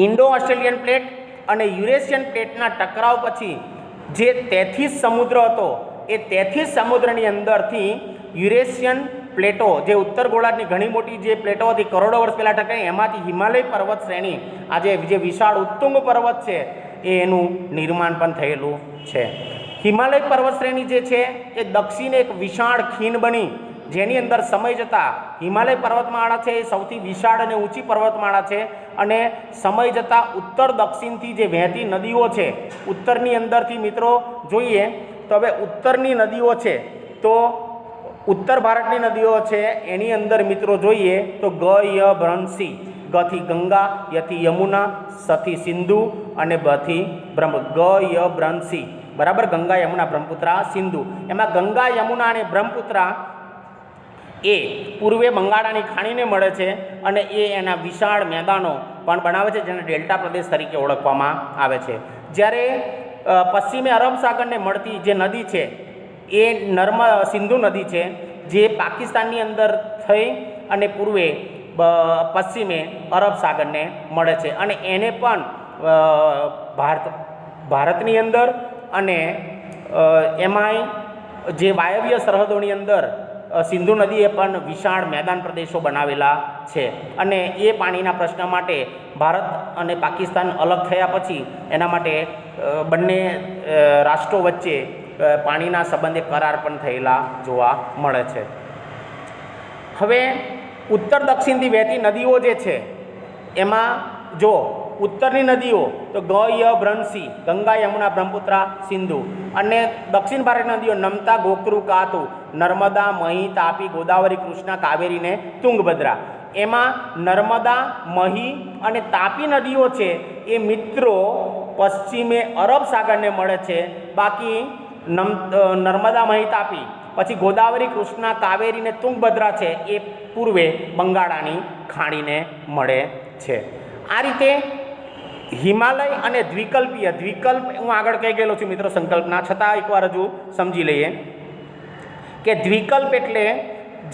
ઇન્ડો ઓસ્ટ્રેલિયન પ્લેટ અને યુરેશિયન પ્લેટના ટકરાવ પછી જે તેથીસ સમુદ્ર હતો એ તેથીસ સમુદ્રની અંદરથી યુરેશિયન પ્લેટો જે ઉત્તર ગોળાર્ધની ઘણી મોટી જે પ્લેટો હતી કરોડો વર્ષ પહેલાં ટકાઈ એમાંથી હિમાલય પર્વત શ્રેણી આજે જે વિશાળ ઉત્તુંગ પર્વત છે એનું નિર્માણ પણ થયેલું છે. હિમાલય પર્વત શ્રેણી જે છે એ દક્ષિણે એક વિશાળ ખીણ બની જેની અંદર સમય જતાં હિમાલય પર્વતમાળા છે એ સૌથી વિશાળ અને ઊંચી પર્વતમાળા છે. અને સમય જતાં ઉત્તર દક્ષિણથી જે વહેતી નદીઓ છે, ઉત્તરની અંદરથી મિત્રો જોઈએ તો હવે ઉત્તરની નદીઓ છે તો ઉત્તર ભારતની નદીઓ છે એની અંદર મિત્રો જોઈએ તો ગ ય બ્રહ્મસી, ગથી ગંગા, યથી યમુના, સથી સિંધુ અને બથી બ્રહ્મ, ગ ય બ્રહ્મસી, બરાબર, ગંગા, યમુના, બ્રહ્મપુત્રા, સિંધુ. એમાં ગંગા, યમુના અને બ્રહ્મપુત્રા એ પૂર્વે બંગાળાની ખાણીને મળે છે અને એ એના વિશાળ મેદાનો પણ બનાવે છે જેને ડેલ્ટા પ્રદેશ તરીકે ઓળખવામાં આવે છે. જ્યારે પશ્ચિમે અરબ સાગરને મળતી જે નદી છે એ સિંધુ નદી છે જે પાકિસ્તાનની અંદર થઈ અને પૂર્વે પશ્ચિમે અરબ સાગરને મળે છે. અને એને પણ ભારતની અંદર અને એમાંય જે વાયવ્ય સરહદોની અંદર સિંધુ નદીએ પણ વિશાળ મેદાન પ્રદેશો બનાવેલા છે. અને એ પાણીના પ્રશ્ન માટે ભારત અને પાકિસ્તાન અલગ થયા પછી એના માટે બંને રાષ્ટ્રો વચ્ચે પાણીના સંબંધે કરાર પણ થયેલા જોવા મળે છે. હવે ઉત્તર દક્ષિણથી વહેતી નદીઓ જે છે એમાં જો ઉત્તરની નદીઓ તો ગ ય બ્રહ્મસી, ગંગા, યમુના, બ્રહ્મપુત્રા, સિંધુ. અને દક્ષિણ ભારતની નદીઓ નમતા, ગોકૃ, કાતુ, નર્મદા, મહી, તાપી, ગોદાવરી, કૃષ્ણા, કાવેરી ને તુંગભદ્રા. એમાં નર્મદા, મહી અને તાપી નદીઓ છે એ મિત્રો પશ્ચિમે અરબ સાગરને મળે છે. બાકી નર્મદા, મહી, તાપી, પછી ગોદાવરી, કૃષ્ણા, કાવેરી ને તુંગભદ્રા છે એ પૂર્વે બંગાળાની ખાડીને મળે છે. આ રીતે હિમાલય અને દ્વિકલ્પ હું આગળ કહી ગયેલો છું મિત્રો સંકલ્પના, છતાં એકવાર હજુ સમજી લઈએ કે દ્વિકલ્પ એટલે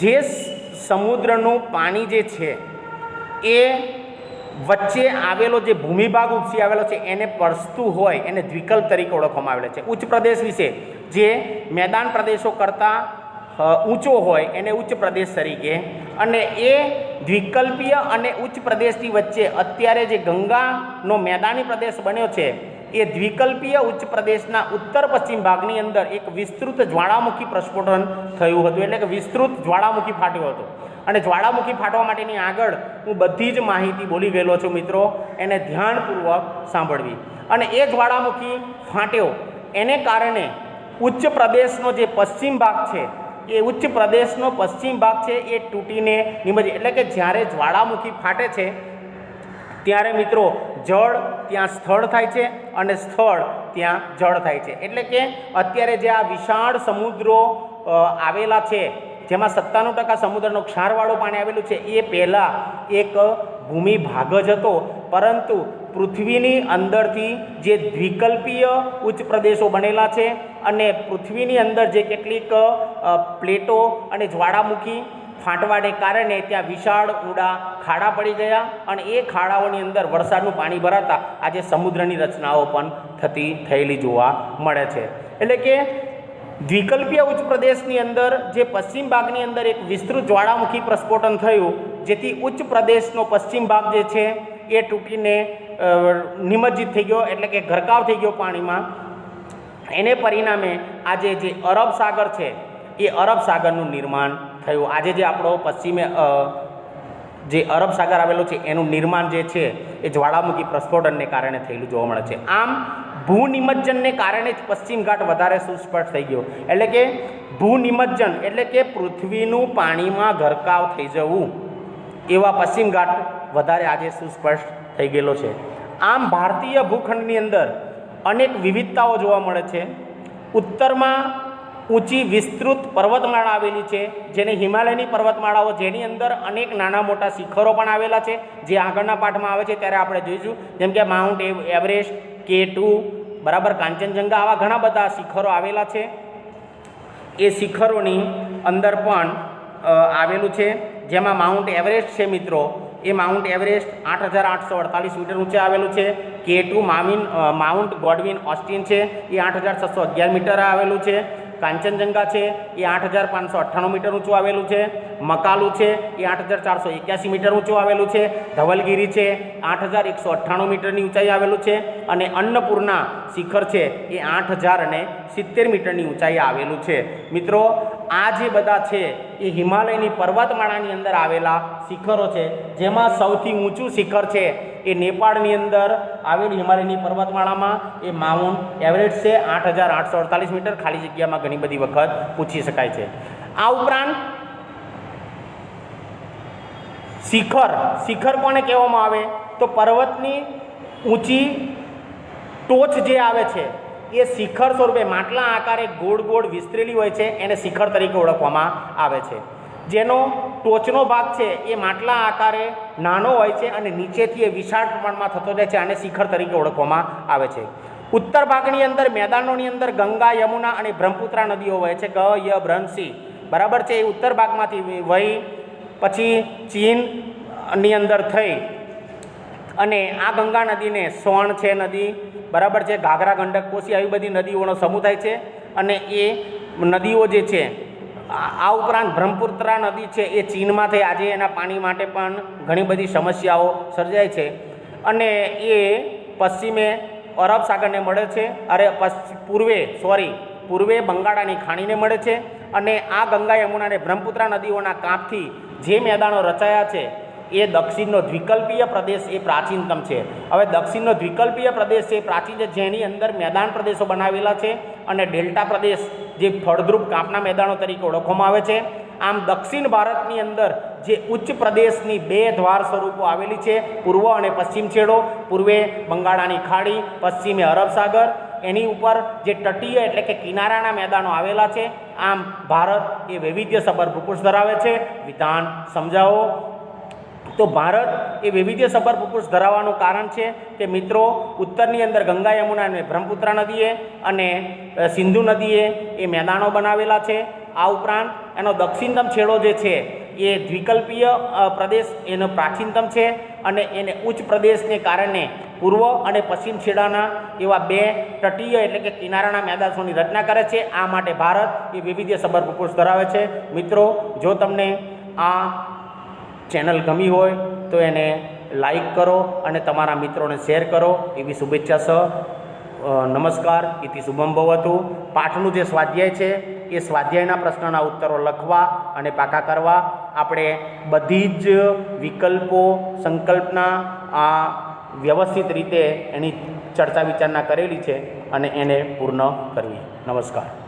જે સમુદ્રનું પાણી જે છે એ વચ્ચે આવેલો જે ભૂમિભાગ ઉપસી આવેલો છે એને પરસતું હોય એને દ્વિકલ્પ તરીકે ઓળખવામાં આવેલો છે. ઉચ્ચ પ્રદેશ વિશે જે મેદાન પ્રદેશો કરતાં ઊંચો હોય એને ઉચ્ચ પ્રદેશ તરીકે. અને એ દ્વિકલ્પીય અને ઉચ્ચ પ્રદેશની વચ્ચે અત્યારે જે ગંગાનો મેદાની પ્રદેશ બન્યો છે એ દ્વિકલ્પીય ઉચ્ચ પ્રદેશના ઉત્તર પશ્ચિમ ભાગની અંદર એક વિસ્તૃત જ્વાળામુખી પ્રસ્ફોટન થયું હતું, એટલે કે વિસ્તૃત જ્વાળામુખી ફાટ્યો હતો. અને જ્વાળામુખી ફાટવા માટેની આગળ હું બધી જ માહિતી બોલી ગયેલો છું મિત્રો, એને ધ્યાનપૂર્વક સાંભળવી. અને એ જ્વાળામુખી ફાટ્યો એને કારણે ઉચ્ચ પ્રદેશનો જે પશ્ચિમ ભાગ છે, એ ઉચ્ચ પ્રદેશનો પશ્ચિમ ભાગ છે એ તૂટીને નિમજે. એટલે કે જ્યારે જ્વાળામુખી ફાટે છે ત્યારે મિત્રો જળ ત્યાં સ્થળ થાય છે અને સ્થળ ત્યાં જળ થાય છે. એટલે કે અત્યારે જે આ વિશાળ સમુદ્રો આવેલા છે, જેમાં 97% સમુદ્રનો ક્ષારવાળું પાણી આવેલું છે, એ પહેલાં એક ભૂમિ ભાગ જ હતો, પરંતુ પૃથ્વીની અંદરથી જે દ્વિકલ્પીય ઉચ્ચ પ્રદેશો બનેલા છે અને પૃથ્વીની અંદર જે કેટલીક પ્લેટો અને જ્વાળામુખી ફાટવાને કારણે ત્યાં વિશાળ ઊંડા ખાડા પડી ગયા અને એ ખાડાઓની અંદર વરસાદનું પાણી ભરાતા આજે સમુદ્રની રચનાઓ પણ થયેલી જોવા મળે છે. એટલે કે દ્વિકલ્પીય ઉચ્ચ પ્રદેશની અંદર જે પશ્ચિમ ભાગની અંદર એક વિસ્તૃત જ્વાળામુખી પ્રસ્ફોટન થયું, જેથી ઉચ્ચ પ્રદેશનો પશ્ચિમ ભાગ જે છે એ તૂટીને નિમજ્જિત થઈ ગયો, એટલે કે ગરકાવ થઈ ગયો પાણીમાં. એને પરિણામે આજે જે અરબ સાગર છે એ અરબ સાગરનું નિર્માણ થયું. આજે જે આપણો પશ્ચિમે જે અરબ સાગર આવેલો છે એનું નિર્માણ જે છે એ જ્વાળામુખી પ્રસ્ફોટનને કારણે થયેલું જોવા મળે છે. આમ ભૂનિમજ્જનને કારણે જ પશ્ચિમ ઘાટ વધારે સુસ્પષ્ટ થઈ ગયો. એટલે કે ભૂનિમજ્જન એટલે કે પૃથ્વીનું પાણીમાં ગરકાવ થઈ જવું, એવા પશ્ચિમ ઘાટ વધારે આજે સુસ્પષ્ટ થઈ ગયેલો છે. આમ ભારતીય ભૂખંડની અંદર અનેક વિવિધતાઓ જોવા મળે છે. ઉત્તરમાં ઊંચી વિસ્તૃત પર્વતમાળા આવેલી છે, જેને હિમાલયની પર્વતમાળાઓ, જેની અંદર અનેક નાના મોટા શિખરો પણ આવેલા છે, જે આગળના પાઠમાં આવે છે ત્યારે આપણે જોઈશું. જેમ કે માઉન્ટ એવરેસ્ટ, K2, બરાબર, કાંચનજંગા, આવા ઘણા બધા શિખરો આવેલા છે. એ શિખરોની અંદર પણ આવેલું છે, જેમાં માઉન્ટ એવરેસ્ટ છે મિત્રો, એ માઉન્ટ એવરેસ્ટ 8848 મીટર ઊંચે આવેલું છે. K2 માઉન્ટ ગોડવિન ઓસ્ટિન છે, એ 8611 મીટર આવેલું છે. કાંચનજંગા છે એ 8598 મીટર ઊંચું આવેલું છે. મકાલુ છે એ 8481 મીટર ઊંચું આવેલું છે. ધવલગીરી છે 8198 મીટરની ઊંચાઈ આવેલું છે. અને અન્નપૂર્ણા શિખર છે એ 8070 મીટરની ઊંચાઈ આવેલું છે. મિત્રો આ જે બધા છે એ હિમાલયની પર્વતમાળાની અંદર આવેલા શિખરો છે, જેમાં સૌથી ઊંચું શિખર છે એ નેપાળની અંદર આવેલું હિમાલયની પર્વતમાળામાં એ માઉન્ટ એવરેસ્ટ છે, 8848 મીટર. ખાલી જગ્યામાં ઘણી બધી વખત પૂછી શકાય છે. આ ઉપરાંત શિખર કોને કહેવામાં આવે તો પર્વતની ઊંચી ટોચ જે આવે છે એ શિખર સ્વરૂપે માટલા આકારે ગોળ ગોળ વિસ્તરેલી હોય છે, એને શિખર તરીકે ઓળખવામાં આવે છે. જેનો ટોચનો ભાગ છે એ માટલા આકારે નાનો હોય છે અને નીચેથી એ વિશાળ પ્રમાણમાં થતો જાય છે, આને શિખર તરીકે ઓળખવામાં આવે છે. ઉત્તર ભાગની અંદર મેદાનોની અંદર ગંગા, યમુના અને બ્રહ્મપુત્રા નદીઓ વહે છે, બ્રહ્મસી, બરાબર છે. એ ઉત્તર ભાગમાંથી વહી પછી ચીનની અંદર થઈ અને આ ગંગા નદીને સોણ છે નદી, બરાબર છે, ઘાઘરા, ગંડક, કોસી, આવી બધી નદીઓનો સમૂહ થાય છે. અને એ નદીઓ જે છે, આ ઉપરાંત બ્રહ્મપુત્રા નદી છે એ ચીનમાં થઈ, આજે એના પાણી માટે પણ ઘણી બધી સમસ્યાઓ સર્જાય છે. અને એ પશ્ચિમે અરબ સાગરને મળે છે, પૂર્વે બંગાળાની ખાણીને મળે છે. અને આ ગંગા, યમુના અને બ્રહ્મપુત્રા નદીઓના કાંપથી જે મેદાનો રચાયા છે એ દક્ષિણનો દ્વિકલ્પીય પ્રદેશ એ પ્રાચીનતમ છે. હવે દક્ષિણનો દ્વિકલ્પીય પ્રદેશ છે એ પ્રાચીન છે, જેની અંદર મેદાન પ્રદેશો બનાવેલા છે અને ડેલ્ટા પ્રદેશ જે ફળદ્રુપ કાંપના મેદાનો તરીકે ઓળખવામાં આવે છે. આમ દક્ષિણ ભારતની અંદર જે ઉચ્ચ પ્રદેશની બે દ્વાર સ્વરૂપો આવેલી છે, પૂર્વ અને પશ્ચિમ છેડો, પૂર્વે બંગાળાની ખાડી, પશ્ચિમે અરબ સાગર, એની ઉપર જે તટીય એટલે કે કિનારાના મેદાનો આવેલા છે. આમ ભારત એ વૈવિધ્યસભર ભૂપૃષ્ઠ ધરાવે છે. વિધાન સમજાવો. તો ભારત એ વૈવિધ્યસભર ભૂપૃષ્ઠ ધરાવવાનું કારણ છે કે મિત્રો ઉત્તરની અંદર ગંગા, યમુના અને બ્રહ્મપુત્રા નદીએ અને સિંધુ નદીએ એ મેદાનો બનાવેલા છે. આ ઉપરાંત એનો દક્ષિણતમ છેડો જે છે એ દ્વિકલ્પીય પ્રદેશ એનો પ્રાચીનતમ છે અને એને ઉચ્ચ પ્રદેશને કારણે પૂર્વ અને પશ્ચિમ છેડાના એવા બે તટીય એટલે કે કિનારાના મેદાનોની રચના કરે છે. આ માટે ભારત એ વૈવિધ્યસભર ભૂપૃષ્ઠ ધરાવે છે. મિત્રો જો તમને આ ચેનલ ગમી હોય તો એને લાઈક કરો અને તમારા મિત્રોને શેર કરો, એવી શુભેચ્છા સહ નમસ્કાર. ઇતિ શુભમ ભવતુ. પાઠનું જે સ્વાધ્યાય છે એ સ્વાધ્યાયના પ્રશ્નના ઉત્તરો લખવા અને પાકા કરવા. આપણે બધી જ વિકલ્પો, સંકલ્પના વ્યવસ્થિત રીતે એની ચર્ચા વિચારણા કરેલી છે અને એને પૂર્ણ કરવી. નમસ્કાર.